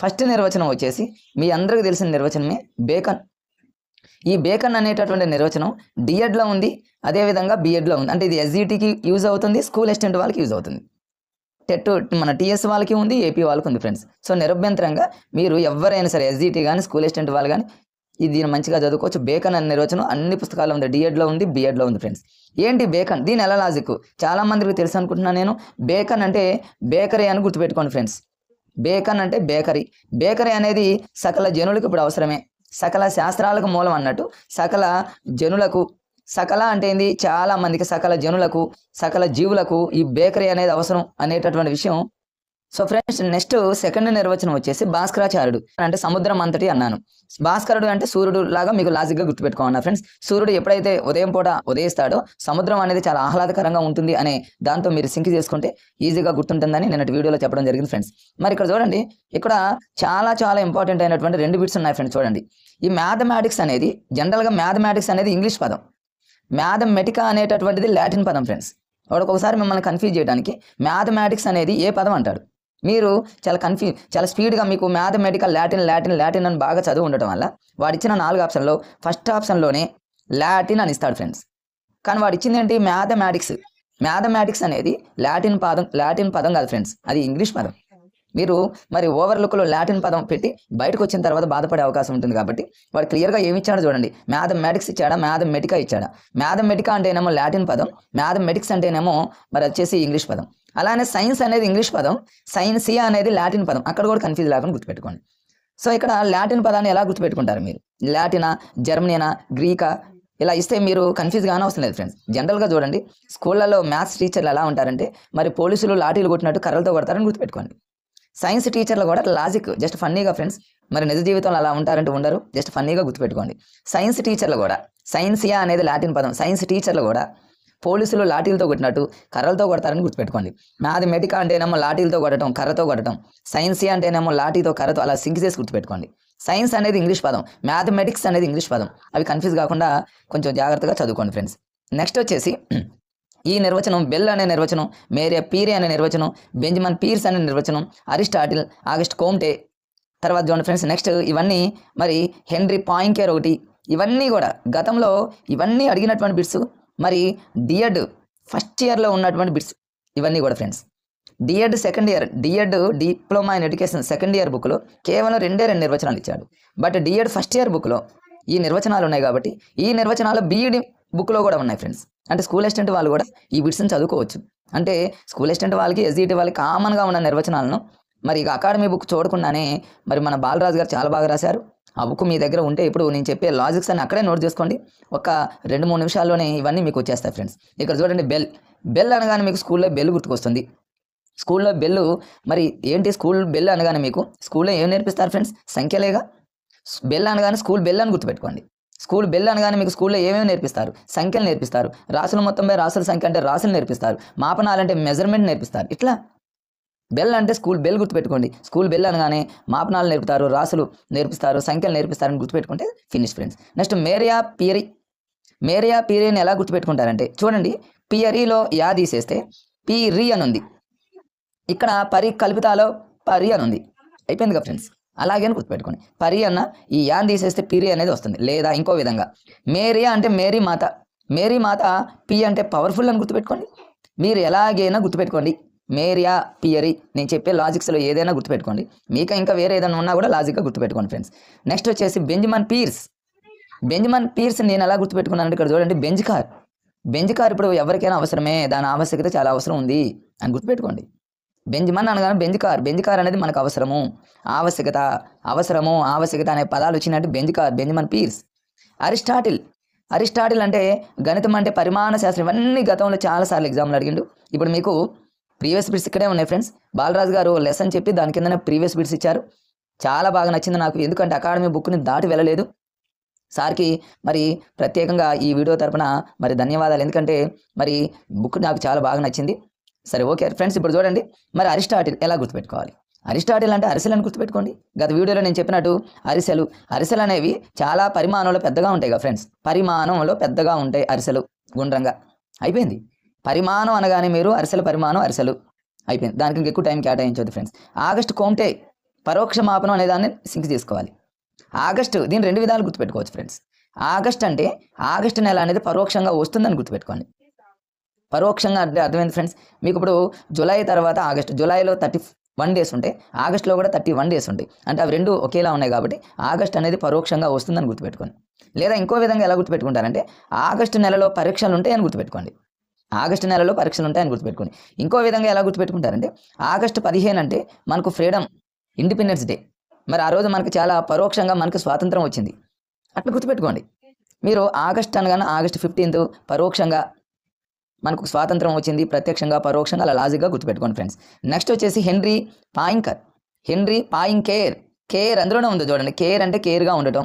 First నిర్వచనం వచ్చేసి మీ అందరికీ తెలిసిన నిర్వచనమే బేకన్. ఈ బేకన్ అనేటటువంటి నిర్వచనం డిఎడ్లో ఉంది, అదేవిధంగా బిఎడ్లో ఉంది. అంటే ఇది ఎస్జిటికి యూజ్ అవుతుంది, స్కూల్ అసిస్టెంట్ వాళ్ళకి యూజ్ అవుతుంది. టెట్ మన టీఎస్ వాళ్ళకి ఉంది, ఏపీ వాళ్ళకి ఉంది ఫ్రెండ్స్. సో నిరభ్యంతరంగా మీరు ఎవరైనా సరే ఎస్జిటి కానీ స్కూల్ అసిస్టెంట్ వాళ్ళు కానీ దీన్ని మంచిగా చదువుకోవచ్చు. బేకన్ అనే నిర్వచనం అన్ని పుస్తకాల్లో ఉంది, డిఎడ్లో ఉంది, బిఎడ్లో ఉంది ఫ్రెండ్స్. ఏంటి బేకన్? దీని ఎలా లాజిక్ చాలా మందికి తెలుసు అనుకుంటున్నాను నేను. బేకన్ అంటే బేకరీ అని గుర్తుపెట్టుకోండి ఫ్రెండ్స్. బేకన్ అంటే బేకరీ. బేకరీ అనేది సకల జనులకు ఇప్పుడు అవసరమే, సకల శాస్త్రాలకు మూలం అన్నట్టు. సకల జనులకు, సకల అంటే ఏంది, చాలా మందికి, సకల జనులకు, సకల జీవులకు ఈ బేకరీ అనేది అవసరం అనేటటువంటి విషయం. సో ఫ్రెండ్స్, నెక్స్ట్ సెకండ్ నిర్వచనం వచ్చేసి భాస్కరాచార్యుడు అంటే సముద్రం అంతటి అన్నాను. భాస్కరుడు అంటే సూర్యుడు లాగా మీకు లాజిక్గా గుర్తుపెట్టుకోమన్నా ఫ్రెండ్స్. సూర్యుడు ఎప్పుడైతే ఉదయం పూట ఉదయిస్తాడో సముద్రం అనేది చాలా ఆహ్లాదకరంగా ఉంటుంది అనే దాంతో మీరు సింక్ చేసుకుంటే ఈజీగా గుర్తుంటుందని నేను వీడియోలో చెప్పడం జరిగింది ఫ్రెండ్స్. మరి ఇక్కడ చూడండి, ఇక్కడ చాలా చాలా ఇంపార్టెంట్ అయినటువంటి 2 బిట్స్ ఉన్నాయి ఫ్రెండ్స్. చూడండి, ఈ మ్యాథమెటిక్స్ అనేది జనరల్గా మ్యాథమెటిక్స్ అనేది ఇంగ్లీష్ పదం, మ్యాథమెటికా అనేటటువంటిది లాటిన్ పదం ఫ్రెండ్స్. ఒకసారి మిమ్మల్ని కన్ఫ్యూజ్ చేయడానికి మ్యాథమెటిక్స్ అనేది ఏ పదం అంటాడు. మీరు చాలా స్పీడ్గా మీకు మ్యాథమెటికల్ లాటిన్ అని బాగా చదువు ఉండటం వల్ల వాడిచ్చిన 4 ఆప్షన్లో ఫస్ట్ ఆప్షన్లోనే లాటిన్ అని ఇస్తాడు ఫ్రెండ్స్. కానీ వాడు ఇచ్చింది ఏంటి, మ్యాథమెటిక్స్. మ్యాథమెటిక్స్ అనేది లాటిన్ పదం కాదు ఫ్రెండ్స్, అది ఇంగ్లీష్ పదం. మీరు మరి ఓవర్లుక్లో లాటిన్ పదం పెట్టి బయటకు వచ్చిన తర్వాత బాధపడే అవకాశం ఉంటుంది. కాబట్టి వాడు క్లియర్గా ఏమి ఇచ్చాడో చూడండి, మ్యాథమెటిక్స్ ఇచ్చాడా, మ్యాథమెటికా ఇచ్చాడా. మ్యాథమెటికా అంటేనేమో లాటిన్ పదం, మ్యాథమెటిక్స్ అంటేనేమో మరి వచ్చేసి ఇంగ్లీష్ పదం. అలానే సైన్స్ అనేది ఇంగ్లీష్ పదం, సైన్సియా అనేది లాటిన్ పదం. అక్కడ కూడా కన్ఫ్యూజ్ లేకుండా గుర్తుపెట్టుకోండి. సో ఇక్కడ లాటిన్ పదాన్ని ఎలా గుర్తుపెట్టుకుంటారు మీరు? లాటినా, జర్మనీనా, గ్రీకా ఇలా ఇస్తే మీరు కన్ఫ్యూజ్ గానే అవసరం లేదు ఫ్రెండ్స్. జనరల్గా చూడండి, స్కూళ్ళలో మ్యాథ్స్ టీచర్లు ఎలా ఉంటారంటే మరి పోలీసులు లాఠీలు కొట్టినట్టు కర్రలతో కొడతారని గుర్తుపెట్టుకోండి. సైన్స్ టీచర్లు కూడా లాజిక్ జస్ట్ ఫన్నీగా ఫ్రెండ్స్. మరి నిజ జీవితంలో అలా ఉంటారంటే ఉండరు, జస్ట్ ఫన్నీగా గుర్తుపెట్టుకోండి. సైన్స్ టీచర్లు కూడా, సైన్సియా అనేది లాటిన్ పదం, సైన్స్ టీచర్లు కూడా పోలీసులు లాఠీలతో కొట్టినట్టు కర్రలతో కొడతారని గుర్తుపెట్టుకోండి. మ్యాథమెటికా అంటేనేమో లాఠీలతో కొట్టడం, కర్రతో కొట్టడం, సైన్సియా అంటేనేమో లాఠీతో కర్రతో అలా సింక్ చేసి గుర్తుపెట్టుకోండి. సైన్స్ అనేది ఇంగ్లీష్ పదం, మ్యాథమెటిక్స్ అనేది ఇంగ్లీష్ పదం. అవి కన్ఫ్యూజ్ కాకుండా కొంచెం జాగ్రత్తగా చదువుకోండి ఫ్రెండ్స్. నెక్స్ట్ వచ్చేసి ఈ నిర్వచనం బెల్ అనే నిర్వచనం, మేరియా పీరే అనే నిర్వచనం, బెంజమిన్ పీర్స్ అనే నిర్వచనం, అరిస్టాటిల్, ఆగస్ట్ కోమ్టే, తర్వాత చూడండి ఫ్రెండ్స్. నెక్స్ట్ ఇవన్నీ మరి హెన్రీ పాయింకేర్ ఒకటి, ఇవన్నీ కూడా గతంలో ఇవన్నీ అడిగినటువంటి బిట్స్. మరి డిఎడ్ ఫస్ట్ ఇయర్లో ఉన్నటువంటి బిట్స్ ఇవన్నీ కూడా friends. DEd second year, DEd diploma in education second year బుక్లో కేవలం 2 నిర్వచనాలు ఇచ్చాడు. బట్ డిఎడ్ ఫస్ట్ ఇయర్ బుక్లో ఈ నిర్వచనాలు ఉన్నాయి కాబట్టి ఈ నిర్వచనాలు బీఈడి బుక్లో కూడా ఉన్నాయి ఫ్రెండ్స్. అంటే స్కూల్ అసిస్టెంట్ వాళ్ళు కూడా ఈ బిట్స్ని చదువుకోవచ్చు. అంటే స్కూల్ అసిస్టెంట్ వాళ్ళకి, ఎస్జిటి వాళ్ళకి కామన్గా ఉన్న నిర్వచనాలను మరి ఇక అకాడమీ బుక్ చూడకుండానే మరి మన బాలరాజు గారు చాలా బాగా రాశారు. ఆ బుక్ మీ దగ్గర ఉంటే ఇప్పుడు నేను చెప్పే లాజిక్స్ అని అక్కడే నోట్ చేసుకోండి. ఒక 2-3 నిమిషాల్లోనే ఇవన్నీ మీకు వచ్చేస్తాయి ఫ్రెండ్స్. ఇక్కడ చూడండి, బెల్ అనగానే మీకు స్కూల్లో బెల్ గుర్తుకొస్తుంది. స్కూల్లో బెల్లు మరి ఏంటి, స్కూల్ బెల్ అనగానే మీకు స్కూల్లో ఏం నేర్పిస్తారు ఫ్రెండ్స్? సంఖ్యలేగా. బెల్ అనగానే స్కూల్ బెల్ అని గుర్తుపెట్టుకోండి. స్కూల్ బెల్ అనగానే మీకు స్కూల్లో ఏమేమి నేర్పిస్తారు? సంఖ్యలు నేర్పిస్తారు. రాసులు మొత్తంపై రాసుల సంఖ్య అంటే రాసులు నేర్పిస్తారు. మాపనాలంటే మెజర్మెంట్ నేర్పిస్తారు. ఇట్లా బెల్ అంటే స్కూల్ బెల్ గుర్తుపెట్టుకోండి. స్కూల్ బెల్ అనగానే మాపనాలు నేర్పుతారు, రాసులు నేర్పిస్తారు, సంఖ్యలు నేర్పిస్తారని గుర్తుపెట్టుకుంటే ఫినిష్ ఫ్రెండ్స్. నెక్స్ట్ మేరియా పీరీని ఎలా గుర్తుపెట్టుకుంటారంటే చూడండి, పియరీలో యా తీసేస్తే పీరీ అని ఉంది, ఇక్కడ పరి కల్పితాలో పరి అని ఉంది. అయిపోయింది కదా ఫ్రెండ్స్. అలాగే అని గుర్తుపెట్టుకోండి. పరి అన్న ఈ యాన్ తీసేస్తే పిరి అనేది వస్తుంది. లేదా ఇంకో విధంగా మేరియా అంటే మేరీ మాత, మేరీ మాత పి అంటే పవర్ఫుల్ అని గుర్తుపెట్టుకోండి. మీరు ఎలాగైనా గుర్తుపెట్టుకోండి. మేరియా పియరీ నేను చెప్పే లాజిక్స్లో ఏదైనా గుర్తుపెట్టుకోండి. మీకు ఇంకా వేరే ఏదైనా ఉన్నా కూడా లాజిక్గా గుర్తుపెట్టుకోండి ఫ్రెండ్స్. నెక్స్ట్ వచ్చేసి బెంజమిన్ పీర్స్ నేను ఎలా గుర్తుపెట్టుకున్నాను ఇక్కడ చూడండి. బెంజ్ కార్ ఇప్పుడు ఎవరికైనా అవసరమే, దాని ఆవశ్యకత చాలా అవసరం ఉంది అని గుర్తుపెట్టుకోండి. బెంజమిన్ అనగానే బెంజ్ కార్ అనేది మనకు అవసరము, ఆవశ్యకత అనే పదాలు వచ్చినట్టు బెంజమిన్ పీర్స్. అరిస్టాటిల్ అంటే గణితం అంటే పరిమాణ శాస్త్రం. ఇవన్నీ గతంలో చాలాసార్లు ఎగ్జామ్లు అడిగిండు. ఇప్పుడు మీకు ప్రీవియస్ బిట్స్ ఇక్కడే ఉన్నాయి ఫ్రెండ్స్. బాలరాజు గారు లెసన్ చెప్పి దాని కిందనే ప్రీవియస్ బిట్స్ ఇచ్చారు. చాలా బాగా నచ్చింది నాకు, ఎందుకంటే అకాడమీ బుక్ని దాటి వెళ్ళలేదు. సార్కి మరి ప్రత్యేకంగా ఈ వీడియో తరపున మరి ధన్యవాదాలు, ఎందుకంటే మరి బుక్ నాకు చాలా బాగా నచ్చింది. సరే ఓకే ఫ్రెండ్స్, ఇప్పుడు చూడండి మరి అరిస్టాటిల్ ఎలా గుర్తుపెట్టుకోవాలి. అరిస్టాటిల్ అంటే అరిసెలు అని గుర్తుపెట్టుకోండి. గత వీడియోలో నేను చెప్పినట్టు అరిసెలు అనేవి చాలా పరిమాణంలో పెద్దగా ఉంటాయి కదా ఫ్రెండ్స్. పరిమాణంలో పెద్దగా ఉంటాయి అరిసెలు, గుండ్రంగా. అయిపోయింది. పరిమాణం అనగానే మీరు అరిసెల పరిమాణం అరిసెలు అయిపోయింది. దానికి ఎక్కువ టైం కేటాయించవద్దు ఫ్రెండ్స్. ఆగస్ట్ కోమ్టే పరోక్ష మాపనం అనే దాన్ని సింక్ చేసుకోవాలి. ఆగస్టు దీన్ని 2 విధాలు గుర్తుపెట్టుకోవచ్చు ఫ్రెండ్స్. ఆగస్ట్ అంటే ఆగస్టు నెల అనేది పరోక్షంగా వస్తుందని గుర్తుపెట్టుకోండి. పరోక్షంగా అంటే అర్థమైంది ఫ్రెండ్స్. మీకు ఇప్పుడు జూలై తర్వాత ఆగస్టు, జూలైలో 31 డేస్ ఉంటాయి, ఆగస్టులో కూడా 31 డేస్ ఉంటాయి. అంటే అవి రెండు ఒకేలా ఉన్నాయి కాబట్టి ఆగస్ట్ అనేది పరోక్షంగా వస్తుందని గుర్తుపెట్టుకోండి. లేదా ఇంకో విధంగా ఎలా గుర్తుపెట్టుకుంటారంటే ఆగస్టు నెలలో పరీక్షలు ఉంటాయని గుర్తుపెట్టుకోండి. ఆగస్టు నెలలో పరీక్షలు ఉంటాయని గుర్తుపెట్టుకోండి. ఇంకో విధంగా ఎలా గుర్తుపెట్టుకుంటారంటే ఆగస్టు 15 అంటే మనకు ఫ్రీడమ్, ఇండిపెండెన్స్ డే. మరి ఆ రోజు మనకు చాలా పరోక్షంగా మనకు స్వాతంత్రం వచ్చింది. అట్లా గుర్తుపెట్టుకోండి. మీరు ఆగస్ట్ అనగానే ఆగస్టు 15 పరోక్షంగా మనకు స్వాతంత్రం వచ్చింది, ప్రత్యక్షంగా పరోక్షంగా అలా లాజిక్గా గుర్తుపెట్టుకోండి ఫ్రెండ్స్. నెక్స్ట్ వచ్చేసి henry Poincaré. Henry Poincaré. Care అందులోనే ఉంది చూడండి. కేర్ అంటే కేర్గా ఉండటం.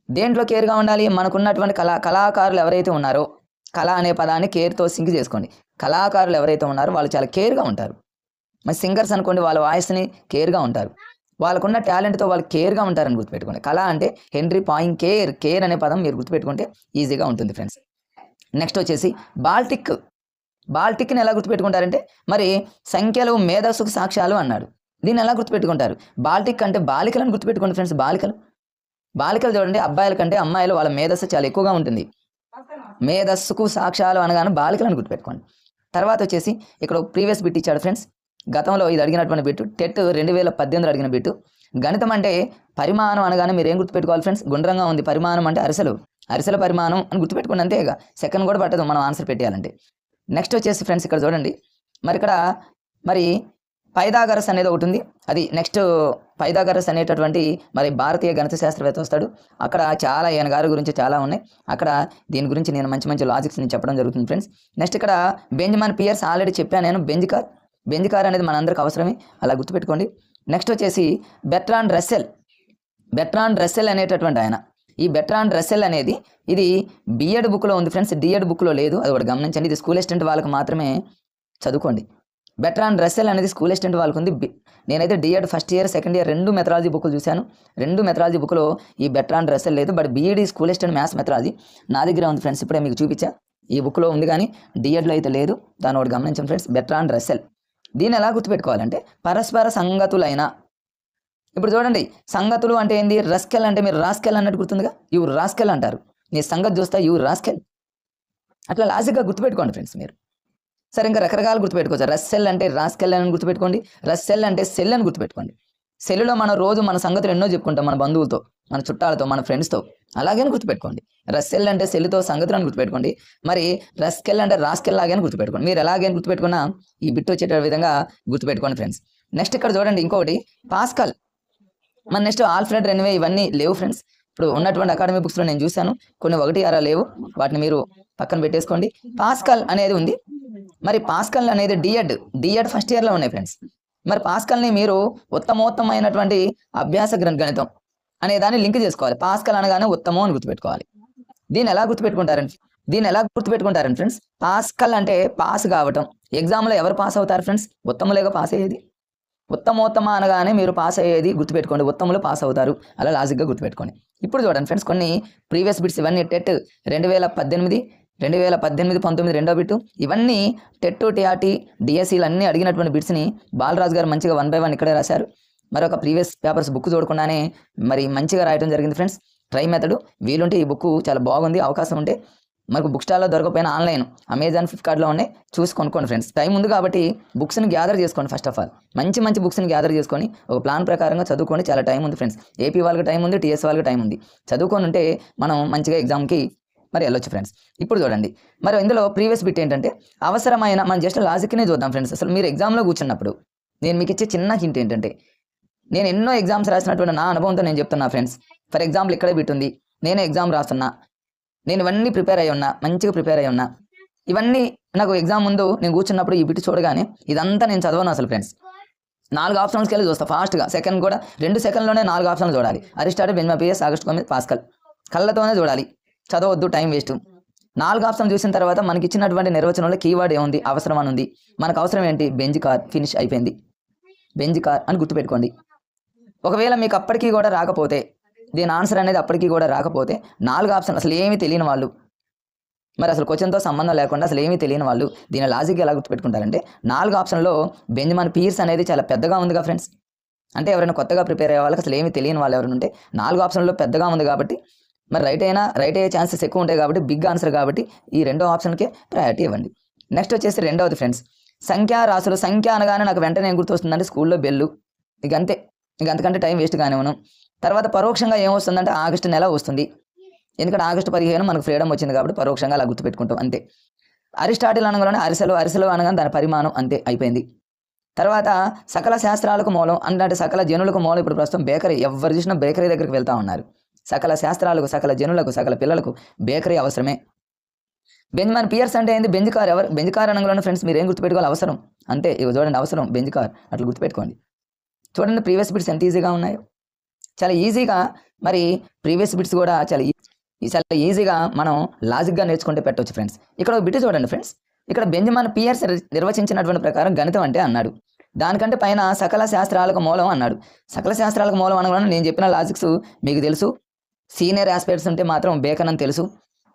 దేంట్లో కేర్గా ఉండాలి? మనకున్నటువంటి కళాకారులు ఎవరైతే ఉన్నారో, కళ అనే పదాన్ని కేర్తో సింక్ చేసుకోండి. కళాకారులు ఎవరైతే ఉన్నారో వాళ్ళు చాలా కేర్గా ఉంటారు. మరి సింగర్స్ అనుకోండి, వాళ్ళ వాయిస్ని కేర్గా ఉంటారు. వాళ్ళకున్న టాలెంట్తో వాళ్ళు కేర్గా ఉంటారని గుర్తుపెట్టుకోండి. కళ అంటే హెన్రీ పాయింకేర్. కేర్ అనే పదం మీరు గుర్తుపెట్టుకుంటే ఈజీగా ఉంటుంది ఫ్రెండ్స్. నెక్స్ట్ వచ్చేసి బాల్టిక్. బాల్టిక్ని ఎలా గుర్తుపెట్టుకుంటారంటే మరి సంఖ్యలు మేధస్సుకు సాక్ష్యాలు అన్నాడు. దీన్ని ఎలా గుర్తుపెట్టుకుంటారు? బాల్టిక్ అంటే బాలికలను గుర్తుపెట్టుకోండి ఫ్రెండ్స్. బాలికలు చూడండి, అబ్బాయిల కంటే అమ్మాయిలు వాళ్ళ మేధస్సు చాలా ఎక్కువగా ఉంటుంది. మేధస్సుకు సాక్ష్యాలు అనగానే బాలికలను గుర్తుపెట్టుకోండి. తర్వాత వచ్చేసి ఇక్కడ ప్రీవియస్ బిట్ ఇచ్చాడు ఫ్రెండ్స్. గతంలో ఇది అడిగినటువంటి బిట్టు, టెట్ 2018 అడిగిన బిట్టు. గణితం అంటే పరిమాణం అనగానే మీరు ఏం గుర్తుపెట్టుకోవాలి ఫ్రెండ్స్? గుండ్రంగా ఉంది. పరిమాణం అంటే అరిసెల పరిమాణం అని గుర్తుపెట్టుకోండి. అంతే ఇక సెకండ్ కూడా పట్టదు మనం ఆన్సర్ పెట్టేయాలంటే. నెక్స్ట్ వచ్చేసి ఫ్రెండ్స్ ఇక్కడ చూడండి, మరి ఇక్కడ మరి పైథాగరస్ అనేది ఒకటి ఉంది. అది నెక్స్ట్ పైథాగరస్ అనేటటువంటి మరి భారతీయ గణిత శాస్త్రవేత్త వస్తాడు. అక్కడ చాలా ఈయన గారి గురించి చాలా ఉన్నాయి. అక్కడ దీని గురించి నేను మంచి లాజిక్స్ నేను చెప్పడం జరుగుతుంది ఫ్రెండ్స్. నెక్స్ట్ ఇక్కడ బెంజమిన్ పియర్స్ ఆల్రెడీ చెప్పాను నేను. బెంజికార్ అనేది మనందరికి అవసరమే, అలా గుర్తుపెట్టుకోండి. నెక్స్ట్ వచ్చేసి బెర్ట్రాండ్ రస్సెల్ అనేటటువంటి ఆయన. ఈ బెర్ట్రాండ్ రస్సెల్ అనేది ఇది బిఎడ్ బుక్లో ఉంది ఫ్రెండ్స్, డిఎడ్ బుక్లో లేదు. అది ఒకటి గమనించండి. ఇది స్కూల్ అసిస్టెంట్ వాళ్ళకి మాత్రమే చదువుకోండి. బెర్ట్రాండ్ రస్సెల్ అనేది స్కూల్ అసిస్టెంట్ వాళ్ళకు ఉంది. నేనైతే DEd first year second year 2 methodology బుక్లు చూశాను. 2 మెథడాలజీ బుక్లో ఈ బెర్ట్రాండ్ రస్సెల్ లేదు. But BEd school assistant maths methodology నా దగ్గర ఉంది ఫ్రెండ్స్. ఇప్పుడే మీకు చూపించా. ఈ బుక్లో ఉంది కానీ డిఎడ్లో అయితే లేదు. దాన్ని ఒకటి గమనించండి ఫ్రెండ్స్. Bertrand Russell. దీన్ని ఎలా గుర్తుపెట్టుకోవాలంటే పరస్పర సంగతులైన. ఇప్పుడు చూడండి, సంగతులు అంటే ఏంది? రస్కెల్ అంటే మీరు రాస్కెల్ అన్నట్టు గుర్తుందిగా, యు రాస్కెల్ అంటారు. నీ సంగతి చూస్తా యు రాస్కెల్. అట్లా లాజిక్గా గుర్తుపెట్టుకోండి ఫ్రెండ్స్ మీరు. సరే, ఇంకా రకరకాలు గుర్తుపెట్టుకోవచ్చు. రస్సెల్ అంటే రాస్కెల్ అని గుర్తుపెట్టుకోండి. రస్సెల్ అంటే సెల్ అని గుర్తుపెట్టుకోండి. సెల్లులో మనం రోజు మన సంగతులు ఎన్నో చెప్పుకుంటాం, మన బంధువులతో, మన చుట్టాలతో, మన ఫ్రెండ్స్తో. అలాగే గుర్తుపెట్టుకోండి. రస్సెల్ అంటే సెల్లుతో సంగతులను గుర్తుపెట్టుకోండి. మరి రస్కెల్ అంటే రాస్కెల్ లాగే గుర్తుపెట్టుకోండి. మీరు ఎలాగైనా గుర్తుపెట్టుకున్నా ఈ బిట్ వచ్చేట విధంగా గుర్తుపెట్టుకోండి ఫ్రెండ్స్. నెక్స్ట్ ఇక్కడ చూడండి ఇంకొకటి పాస్కల్. మన నెక్స్ట్ ఆల్ఫ్రెడ్ రెన్వే ఇవన్నీ లేవు ఫ్రెండ్స్. ఇప్పుడు ఉన్నటువంటి అకాడమీ బుక్స్లో నేను చూశాను, కొన్ని 1-6 లేవు. వాటిని మీరు పక్కన పెట్టేసుకోండి. పాస్కల్ అనేది ఉంది. మరి పాస్కల్ అనేది డిఎడ్ ఫస్ట్ ఇయర్లో ఉన్నాయి ఫ్రెండ్స్. మరి పాస్కల్ని మీరు ఉత్తమోత్తమైనటువంటి అభ్యాస గణితం అనే దాన్ని లింక్ చేసుకోవాలి. పాస్కల్ అనగానే ఉత్తమం అని గుర్తుపెట్టుకోవాలి. దీన్ని ఎలా గుర్తుపెట్టుకుంటారని ఫ్రెండ్స్? పాస్కల్ అంటే పాస్ కావటం. ఎగ్జామ్లో ఎవరు పాస్ అవుతారు ఫ్రెండ్స్? ఉత్తములేగా పాస్ అయ్యేది. ఉత్తమోత్తమ అనగానే మీరు పాస్ అయ్యేది గుర్తుపెట్టుకోండి. ఉత్తములు పాస్ అవుతారు. అలా లాజిక్గా గుర్తుపెట్టుకోండి. ఇప్పుడు చూడండి ఫ్రెండ్స్, కొన్ని ప్రీవియస్ బిట్స్ ఇవన్నీ టెట్ 2018, 19 రెండో బిట్టు. ఇవన్నీ టెట్, టీఆర్టీ, డిఎస్సీలు అన్నీ అడిగినటువంటి బిట్స్ని బాలరాజు గారు మంచిగా 1 by 1 ఇక్కడే రాశారు. మరొక ప్రీవియస్ పేపర్స్ బుక్ చూడకుండానే మరి మంచిగా రాయడం జరిగింది ఫ్రెండ్స్. ట్రై మెథడ్ వీలుంటే ఈ బుక్ చాలా బాగుంది. అవకాశం ఉంటే మనకు బుక్ స్టాల్లో దొరకపోయినా ఆన్లైన్ అమెజాన్, ఫ్లిప్కార్ట్లో ఉన్నాయి, చూసి కొనుక్కోండి ఫ్రెండ్స్. టైం ఉంది కాబట్టి బుక్స్ని గ్యాదర్ చేసుకోండి. ఫస్ట్ ఆఫ్ ఆల్ మంచి బుక్స్ని గ్యాదర్ చేసుకొని ఒక ప్లాన్ ప్రకారంగా చదువుకోండి. చాలా టైం ఉంది ఫ్రెండ్స్. ఏపీ వాళ్ళకి టైం ఉంది, టీఎస్ వాళ్ళకి టైం ఉంది. చదువుకొని ఉంటే మనం మంచిగా ఎగ్జామ్కి మరి వెళ్ళొచ్చు ఫ్రెండ్స్. ఇప్పుడు చూడండి, మరి ఇందులో ప్రీవియస్ బిట్ ఏంటంటే అవసరమైన, మనం జస్ట్ లాజిక్నే చూద్దాం ఫ్రెండ్స్. అసలు మీరు ఎగ్జామ్లో కూర్చున్నప్పుడు నేను మీకు ఇచ్చే చిన్న హింట్ ఏంటంటే, నేను ఎన్నో ఎగ్జామ్స్ రాసినటువంటి నా అనుభవంతో నేను చెప్తున్నా ఫ్రెండ్స్. ఫర్ ఎగ్జాంపుల్ ఇక్కడే బిట్ ఉంది, నేనే ఎగ్జామ్ రాస్తున్నా, నేను ఇవన్నీ ప్రిపేర్ అయ్యి ఉన్నా, మంచిగా ప్రిపేర్ అయ్యి ఉన్నా. ఇవన్నీ నాకు ఎగ్జామ్ ముందు నేను కూర్చున్నప్పుడు ఈ బిట్ చూడగానే ఇదంతా నేను చదవను అసలు ఫ్రెండ్స్. 4 ఆప్షన్స్కి వెళ్ళి చూస్తా ఫాస్ట్గా. సెకండ్ కూడా 2 సెకండ్లోనే 4 ఆప్షన్లు చూడాలి. Aristotle, Benjamin Peirce, August Clement, Pascal. కళ్ళతోనే చూడాలి, చదవద్దు, టైం వేస్ట్. 4 ఆప్షన్లు చూసిన తర్వాత మనకి ఇచ్చినటువంటి నిర్వచనంలో కీవర్డ్ ఏముంది? అవసరం అని ఉంది. మనకు అవసరం ఏంటి? Benz car. ఫినిష్ అయిపోయింది. బెంజ్ కార్ అని గుర్తుపెట్టుకోండి. ఒకవేళ మీకు అప్పటికీ కూడా రాకపోతే, దీని ఆన్సర్ అనేది అప్పటికీ కూడా రాకపోతే, 4 ఆప్షన్ అసలు ఏమీ తెలియని వాళ్ళు, మరి అసలు క్వశ్చన్తో సంబంధం లేకుండా అసలు ఏమీ తెలియని వాళ్ళు దీని లాజిక్ ఎలా గుర్తుపెట్టుకుంటారంటే, 4 ఆప్షన్లో బెంజమిన్ పియర్స్ అనేది చాలా పెద్దగా ఉందిగా ఫ్రెండ్స్. అంటే ఎవరైనా కొత్తగా ప్రిపేర్ అయ్యే వాళ్ళకి అసలు ఏమీ తెలియని వాళ్ళు ఎవరైనా ఉంటే 4 ఆప్షన్లో పెద్దగా ఉంది కాబట్టి మరి రైట్ అయ్యే ఛాన్సెస్ ఎక్కువ ఉంటాయి కాబట్టి బిగ్ ఆన్సర్ కాబట్టి ఈ రెండో ఆప్షన్కే ప్రయారిటీ ఇవ్వండి. నెక్స్ట్ వచ్చేసి రెండవది ఫ్రెండ్స్, సంఖ్యా రాసులు. సంఖ్య అనగానే నాకు వెంటనే ఏం గుర్తొస్తుందంటే స్కూల్లో బెల్లు, ఇక అంతే, ఇక అంతకంటే టైం వేస్ట్ కానివ్వను. తర్వాత పరోక్షంగా ఏమొస్తుందంటే ఆగస్టు నెల వస్తుంది, ఎందుకంటే ఆగస్టు 15 మనకు ఫ్రీడమ్ వచ్చింది కాబట్టి పరోక్షంగా అలా గుర్తుపెట్టుకుంటాం అంతే. అరిస్టాటిల్ అనగానే అరిసెలు అనగానే దాని పరిమాణం అంతే, అయిపోయింది. తర్వాత సకల శాస్త్రాలకు మూలం అంటే సకల జనులకు మూలం. ఇప్పుడు ప్రస్తుతం బేకరీ, ఎవరు చూసినా బేకరీ దగ్గరికి వెళ్తూ ఉన్నారు. సకల శాస్త్రాలకు, సకల జనులకు, సకల పిల్లలకు బేకరీ అవసరమే. బెంజ్మన్ పియర్స్ అంటే ఏంది? Benz car. ఎవరు బెంజ్ కార్ అనగానే ఫ్రెండ్స్ మీరు ఏం గుర్తుపెట్టుకోవాలి? అవసరం అంతే. ఇక చూడండి, అవసరం బెంజ్ కార్, అట్లా గుర్తుపెట్టుకోండి. చూడండి ప్రీవియస్ బిట్స్ ఎంత ఈజీగా ఉన్నాయో, చాలా ఈజీగా. మరి ప్రీవియస్ బిట్స్ కూడా చాలా ఈజీగా మనం లాజిక్గా నేర్చుకుంటే పెట్టవచ్చు ఫ్రెండ్స్. ఇక్కడ ఒక బిట్ చూడండి ఫ్రెండ్స్, ఇక్కడ బెంజమిన్ పియర్స్ నిర్వచించినటువంటి ప్రకారం గణితం అంటే అన్నాడు, దానికంటే పైన సకల శాస్త్రాలకు మూలం అన్నాడు. సకల శాస్త్రాలకు మూలం అనగానే నేను చెప్పిన లాజిక్స్ మీకు తెలుసు. సీనియర్ ఆస్పెక్ట్స్ ఉంటే మాత్రం బేకన్ అని తెలుసు.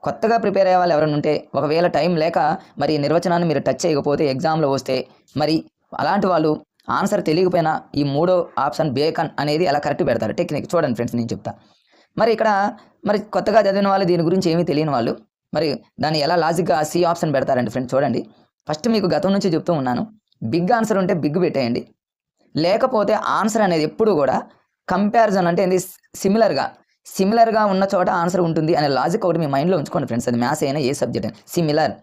కొత్తగా ప్రిపేర్ అయ్యే వాళ్ళు ఎవరైనా ఉంటే, ఒకవేళ టైం లేక మరి నిర్వచనాన్ని మీరు టచ్ చేయకపోతే ఎగ్జామ్లో వస్తే, మరి అలాంటి వాళ్ళు ఆన్సర్ తెలియకపోయినా ఈ మూడో ఆప్షన్ బేకన్ అనేది ఎలా కరెక్ట్ పెడతారు టెక్నిక్ చూడండి ఫ్రెండ్స్, నేను చెప్తా. మరి ఇక్కడ మరి కొత్తగా చదివిన వాళ్ళు, దీని గురించి ఏమీ తెలియని వాళ్ళు మరి దాన్ని ఎలా లాజిక్గా సి ఆప్షన్ పెడతారండి ఫ్రెండ్స్. చూడండి, ఫస్ట్ మీకు గతం నుంచి చెప్తూ ఉన్నాను, బిగ్ ఆన్సర్ ఉంటే బిగ్ పెట్టేయండి, లేకపోతే ఆన్సర్ అనేది ఎప్పుడు కూడా కంపారిజన్ అంటే ఏంది, సిమిలర్గా ఉన్న చోట ఆన్సర్ ఉంటుంది అనే లాజిక్ ఒకటి మీ మైండ్లో ఉంచుకోండి ఫ్రెండ్స్. అది మ్యాథ్స్ అయినా ఏ సబ్జెక్ట్ అయినా సిమిలర్.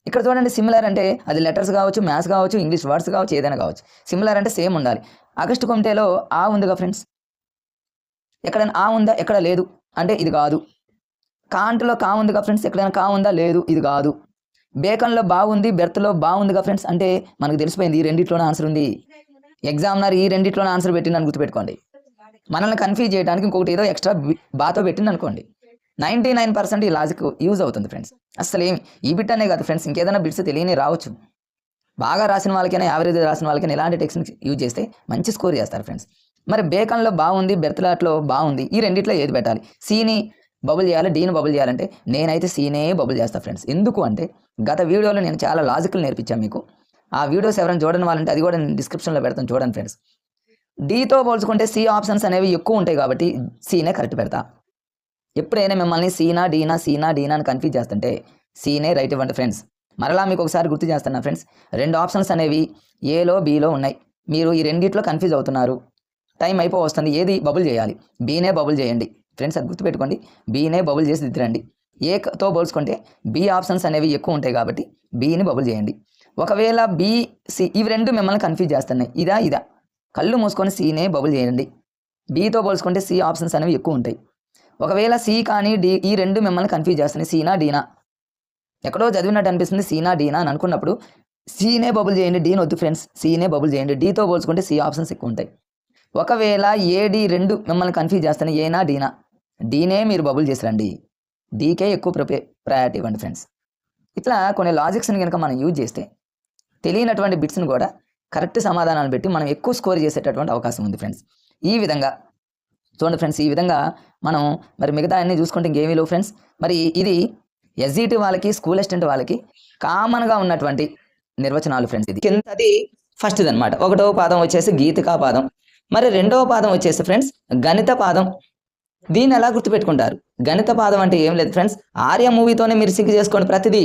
ఇక్కడ చూడండి, సిమిలర్ అంటే అది లెటర్స్ కావచ్చు, మ్యాథ్స్ కావచ్చు, ఇంగ్లీష్ వర్డ్స్ కావచ్చు, ఏదైనా కావచ్చు. సిమిలర్ అంటే సేమ్ ఉండాలి. ఆగస్టు కొమిటేలో ఆ ఉందిగా ఫ్రెండ్స్, ఎక్కడైనా ఆ ఉందా? ఎక్కడ లేదు అంటే ఇది కాదు. కాంట్లో కా ఉందిగా ఫ్రెండ్స్, ఎక్కడైనా కా ఉందా? లేదు, ఇది కాదు. బేకన్లో బాగుంది, బెర్త్లో బాగుందిగా ఫ్రెండ్స్ అంటే మనకు తెలిసిపోయింది ఈ రెండిట్లోనే ఆన్సర్ ఉంది. ఎగ్జామినర్ ఈ రెండిట్లోనే ఆన్సర్ పెట్టిందని గుర్తుపెట్టుకోండి. మనల్ని కన్ఫ్యూజ్ చేయడానికి ఇంకొకటి ఏదో ఎక్స్ట్రా బాతో పెట్టింది అనుకోండి, 99% ఈ లాజిక్ యూజ్ అవుతుంది ఫ్రెండ్స్. అసలు ఏమి ఈ బిట్ అనే కాదు ఫ్రెండ్స్, ఇంకేదైనా బిట్స్ తెలియని రావచ్చు. బాగా రాసిన వాళ్ళకైనా, యావరేజ్ రాసిన వాళ్ళకైనా ఇలాంటి టెక్నిక్స్ యూజ్ చేస్తే మంచి స్కోర్ చేస్తారు ఫ్రెండ్స్. మరి బేకన్లో బాగుంది, బెర్త్లాట్లో బాగుంది, ఈ రెండిట్లో ఏది పెట్టాలి? సీని బబుల్ చేయాలి, డీని బబుల్ చేయాలంటే నేనైతే సీనే బబుల్ చేస్తాను ఫ్రెండ్స్. ఎందుకు అంటే గత వీడియోలో నేను చాలా లాజికల్ నేర్పించాను మీకు. ఆ వీడియోస్ ఎవరైనా చూడని వాళ్ళంటే అది కూడా నేను డిస్క్రిప్షన్లో పెడతాను, చూడండి ఫ్రెండ్స్. డీతో పోల్చుకుంటే సి ఆప్షన్స్ అనేవి ఎక్కువ ఉంటాయి కాబట్టి సీనే కరెక్ట్ పెడతా. ఎప్పుడైనా మిమ్మల్ని సీనా డీనా అని కన్ఫ్యూజ్ చేస్తుంటే సీనే రైట్ ఇవ్వండి ఫ్రెండ్స్. మరలా మీకు ఒకసారి గుర్తు చేస్తున్నా ఫ్రెండ్స్, 2 ఆప్షన్స్ అనేవి ఏలో బీలో ఉన్నాయి. మీరు ఈ రెండిట్లో కన్ఫ్యూజ్ అవుతున్నారు, టైం వస్తుంది. ఏది బబుల్ చేయాలి? బీనే బబుల్ చేయండి ఫ్రెండ్స్, అది గుర్తుపెట్టుకోండి. బీనే బబుల్ చేసి దిద్దురండి. ఏతో పోల్చుకుంటే బి ఆప్షన్స్ అనేవి ఎక్కువ ఉంటాయి కాబట్టి బీని బబుల్ చేయండి. ఒకవేళ బి, సి ఇవి రెండు మిమ్మల్ని కన్ఫ్యూజ్ చేస్తున్నాయి, ఇదా కళ్ళు మూసుకొని సీనే బబుల్ చేయండి. బీతో పోల్చుకుంటే సి ఆప్షన్స్ అనేవి ఎక్కువ ఉంటాయి. ఒకవేళ సి కానీ డి ఈ రెండు మిమ్మల్ని కన్ఫ్యూజ్ చేస్తున్నాయి, సీనా డీనా, ఎక్కడో చదివినట్టు అనిపిస్తుంది సీనా డీనా అని అనుకున్నప్పుడు సీనే బబుల్ చేయండి, డీని వద్దు ఫ్రెండ్స్, సీనే బబుల్ చేయండి. డీతో పోల్చుకుంటే సి ఆప్షన్స్ ఎక్కువ ఉంటాయి. ఒకవేళ ఏడి రెండు మిమ్మల్ని కన్ఫ్యూజ్ చేస్తున్నాయి, ఏనా డీనా, డీనే మీరు బబుల్ చేసిరండి, డీకే ఎక్కువ ప్రయారిటీ ఇవ్వండి ఫ్రెండ్స్. ఇట్లా కొన్ని లాజిక్స్ని కనుక మనం యూజ్ చేస్తే తెలియనటువంటి బిట్స్ని కూడా కరెక్ట్ సమాధానాలు పెట్టి మనం ఎక్కువ స్కోర్ చేసేటటువంటి అవకాశం ఉంది ఫ్రెండ్స్. ఈ విధంగా చూడండి ఫ్రెండ్స్, ఈ విధంగా మనం మరి మిగతా అన్నీ చూసుకుంటే ఇంకేమీ లేవు ఫ్రెండ్స్. మరి ఇది ఎస్జిటి వాళ్ళకి, స్కూల్ అసిస్టెంట్ వాళ్ళకి కామన్గా ఉన్నటువంటి నిర్వచనాలు ఫ్రెండ్స్. ఇది కిందది ఫస్ట్ది అనమాట. 1వ పాదం వచ్చేసి గీతికా పాదం, మరి 2వ పాదం వచ్చేసి ఫ్రెండ్స్ గణిత పాదం. దీన్ని ఎలా గుర్తుపెట్టుకుంటారు? గణిత పాదం అంటే ఏం లేదు ఫ్రెండ్స్, ఆర్య మూవీతోనే మీరు సింక్ చేసుకోండి ప్రతిదీ,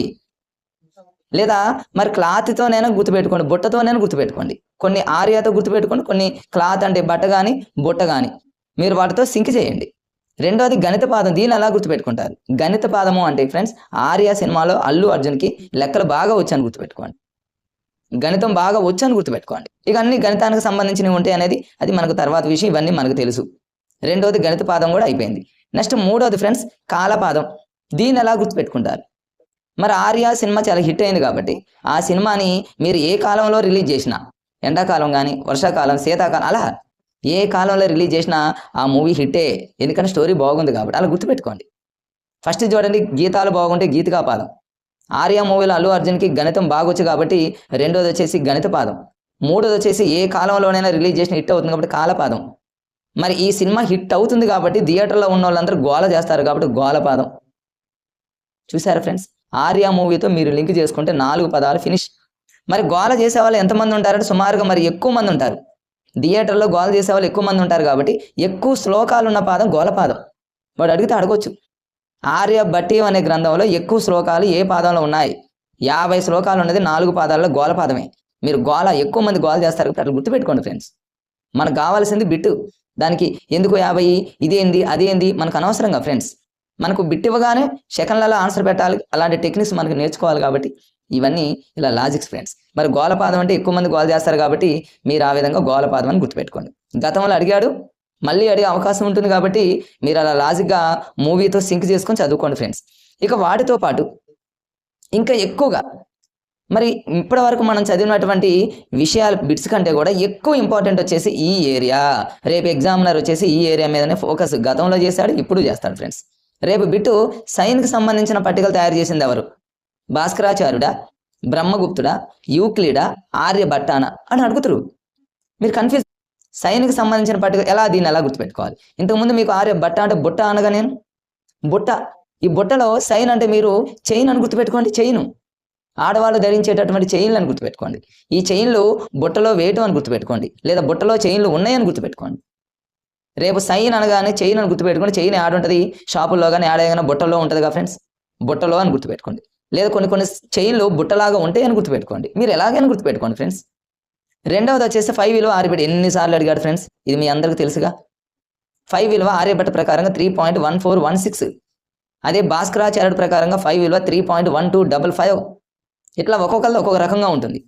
లేదా మరి క్లాత్తోనైనా గుర్తుపెట్టుకోండి, బుట్టతోనైనా గుర్తుపెట్టుకోండి. కొన్ని ఆర్యతో గుర్తుపెట్టుకోండి, కొన్ని క్లాత్ అంటే బట్ట కానీ బుట్ట కానీ మీరు వాటితో సింక్ చేయండి. రెండోది గణిత పాదం, దీన్ని ఎలా గుర్తుపెట్టుకుంటారు? గణిత పాదము అంటే ఫ్రెండ్స్ ఆర్య సినిమాలో అల్లు అర్జున్కి లెక్కలు బాగా వచ్చని గుర్తుపెట్టుకోండి, గణితం బాగా వచ్చని గుర్తుపెట్టుకోండి. ఇక అన్ని గణితానికి సంబంధించినవి ఉంటాయి అనేది అది మనకు తర్వాత విషయం, ఇవన్నీ మనకు తెలుసు. రెండోది గణిత పాదం కూడా అయిపోయింది. నెక్స్ట్ 3వది ఫ్రెండ్స్ కాలపాదం. దీన్ని ఎలా గుర్తుపెట్టుకుంటారు? మరి ఆర్య సినిమా చాలా హిట్ అయింది కాబట్టి ఆ సినిమాని మీరు ఏ కాలంలో రిలీజ్ చేసినా, ఎండాకాలం కానీ వర్షాకాలం శీతాకాలం అలా ఏ కాలంలో రిలీజ్ చేసినా ఆ మూవీ హిట్టే, ఎందుకంటే స్టోరీ బాగుంది కాబట్టి. అలా గుర్తుపెట్టుకోండి. ఫస్ట్ చూడండి, గీతాలు బాగుంటే గీతికా పాదం. ఆర్య మూవీలో అల్లు అర్జున్కి గణితం బాగొచ్చు కాబట్టి రెండోది వచ్చేసి గణిత పాదం. 3వది వచ్చేసి ఏ కాలంలోనైనా రిలీజ్ చేసిన హిట్ అవుతుంది కాబట్టి కాలపాదం. మరి ఈ సినిమా హిట్ అవుతుంది కాబట్టి థియేటర్లో ఉన్న వాళ్ళందరూ గోల చేస్తారు కాబట్టి గోలపాదం. చూసారా ఫ్రెండ్స్, ఆర్య మూవీతో మీరు లింక్ చేసుకుంటే 4 పదాలు ఫినిష్. మరి గోల చేసే వాళ్ళు ఎంతమంది ఉంటారంటే సుమారుగా మరి ఎక్కువ మంది ఉంటారు. థియేటర్లో గోల చేసే వాళ్ళు ఎక్కువ మంది ఉంటారు కాబట్టి ఎక్కువ శ్లోకాలు ఉన్న పాదం గోలపాదం. వాడు అడిగితే అడగొచ్చు. ఆర్యభట్టీయం అనే గ్రంథంలో ఎక్కువ శ్లోకాలు ఏ పాదంలో ఉన్నాయి? 50 శ్లోకాలు ఉన్నది 4 పాదాల్లో గోలపాదమే. మీరు గోల ఎక్కువ మంది గోల చేస్తారు కాబట్టి అట్లా గుర్తుపెట్టుకోండి ఫ్రెండ్స్. మనకు కావాల్సింది బిట్టు. దానికి ఎందుకు 50, ఇదేంది అదేంది మనకు అనవసరంగా ఫ్రెండ్స్. మనకు బిట్ ఇవ్వగానే సెకండ్లలో ఆన్సర్ పెట్టాలి. అలాంటి టెక్నిక్స్ మనకు నేర్చుకోవాలి కాబట్టి ఇవన్నీ ఇలా లాజిక్స్ ఫ్రెండ్స్. మరి గోలపాదం అంటే ఎక్కువ మంది గోల చేస్తారు కాబట్టి మీరు ఆ విధంగా గోలపాదం అని గుర్తుపెట్టుకోండి. గతంలో అడిగాడు, మళ్ళీ అడిగే అవకాశం ఉంటుంది కాబట్టి మీరు అలా లాజిక్గా మూవీతో సింక్ చేసుకొని చదువుకోండి ఫ్రెండ్స్. ఇక వాటితో పాటు ఇంకా ఎక్కువగా మరి ఇప్పటి వరకు మనం చదివినటువంటి విషయాలు బిట్స్ కంటే కూడా ఎక్కువ ఇంపార్టెంట్ వచ్చేసి ఈ ఏరియా. రేపు ఎగ్జామినర్ వచ్చేసి ఈ ఏరియా మీదనే ఫోకస్ గతంలో చేశాడు, ఇప్పుడు చేస్తాడు ఫ్రెండ్స్. రేపు బిట్టు సైన్కి సంబంధించిన పట్టికలు తయారు చేసింది ఎవరు? భాస్కరాచార్యుడా, బ్రహ్మగుప్తుడా, యూక్లిడా, ఆర్యభట్టానా అని అడుగుతారు. మీరు కన్ఫ్యూజ్. సైన్కి సంబంధించిన పట్టిక దీన్ని ఎలా గుర్తుపెట్టుకోవాలి? ఇంతకుముందు మీకు ఆర్యభట్ట అంటే బుట్ట అనగా నేను బుట్ట. ఈ బుట్టలో సైన్ అంటే మీరు చైన్ అని గుర్తుపెట్టుకోండి. చైను ఆడవాళ్ళు ధరించేటటువంటి చైన్లు అని గుర్తుపెట్టుకోండి. ఈ చైన్లు బుట్టలో వేయటం అని గుర్తుపెట్టుకోండి, లేదా బుట్టలో చైన్లు ఉన్నాయని గుర్తుపెట్టుకోండి. రేపు సైన్ అనగానే చైన్ అని గుర్తుపెట్టుకోండి. చైన్ యాడ్ ఉంటుంది షాపుల్లో కానీ యాడ్ బుట్టలో ఉంటుందిగా ఫ్రెండ్స్, బుట్టలో అని గుర్తుపెట్టుకోండి. లేదా కొన్ని చైన్లు బుట్టలాగా ఉంటాయని గుర్తుపెట్టుకోండి. మీరు ఎలాగైనా గుర్తుపెట్టుకోండి ఫ్రెండ్స్. రెండవది వచ్చేసి 5 విలువ ఆర్యభట్ట ఎన్నిసార్లు అడిగాడు ఫ్రెండ్స్? ఇది మీ అందరికీ తెలుసుగా. 5 విలువ ఆర్యభట్ట ప్రకారంగా 3.1416. అదే భాస్కరాచార్యుడు ప్రకారంగా 5 విలువ 3.1255. ఇట్లా ఒక్కొక్కరిది ఒక్కొక్క రకంగా ఉంటుంది.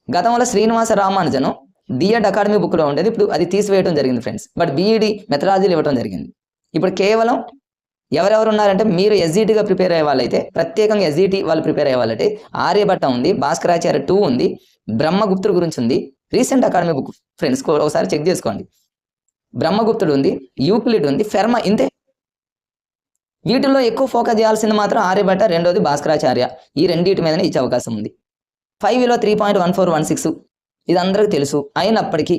గతంలో శ్రీనివాస రామానుజను డిఎడ్ అకాడమీ బుక్లో ఉండేది, ఇప్పుడు అది తీసివేయడం జరిగింది ఫ్రెండ్స్. బట్ బీఈడి మెథడాలజీలు ఇవ్వడం జరిగింది. ఇప్పుడు కేవలం ఎవరెవరు ఉన్నారంటే మీరు ఎస్జిటిగా ప్రిపేర్ అయ్యే వాళ్ళైతే, ప్రత్యేకంగా ఎస్జిటి వాళ్ళు ప్రిపేర్ అయ్యే వాళ్ళైతే ఆర్యభట్ట ఉంది, భాస్కరాచార్య 2 ఉంది, బ్రహ్మగుప్తుడు గురించి ఉంది. రీసెంట్ అకాడమీ బుక్ ఫ్రెండ్స్ ఒకసారి చెక్ చేసుకోండి. బ్రహ్మగుప్తుడు ఉంది, యూక్లిడ్ ఉంది, ఫెర్మా. ఇంతే. వీటిల్లో ఎక్కువ ఫోకస్ చేయాల్సింది మాత్రం ఆర్యభట్ట, రెండోది భాస్కరాచార్య. ఈ రెండింటి మీదనే ఇచ్చే అవకాశం ఉంది. 5 విలువ 3.1416 ఇది అందరికీ తెలుసు. అయినప్పటికీ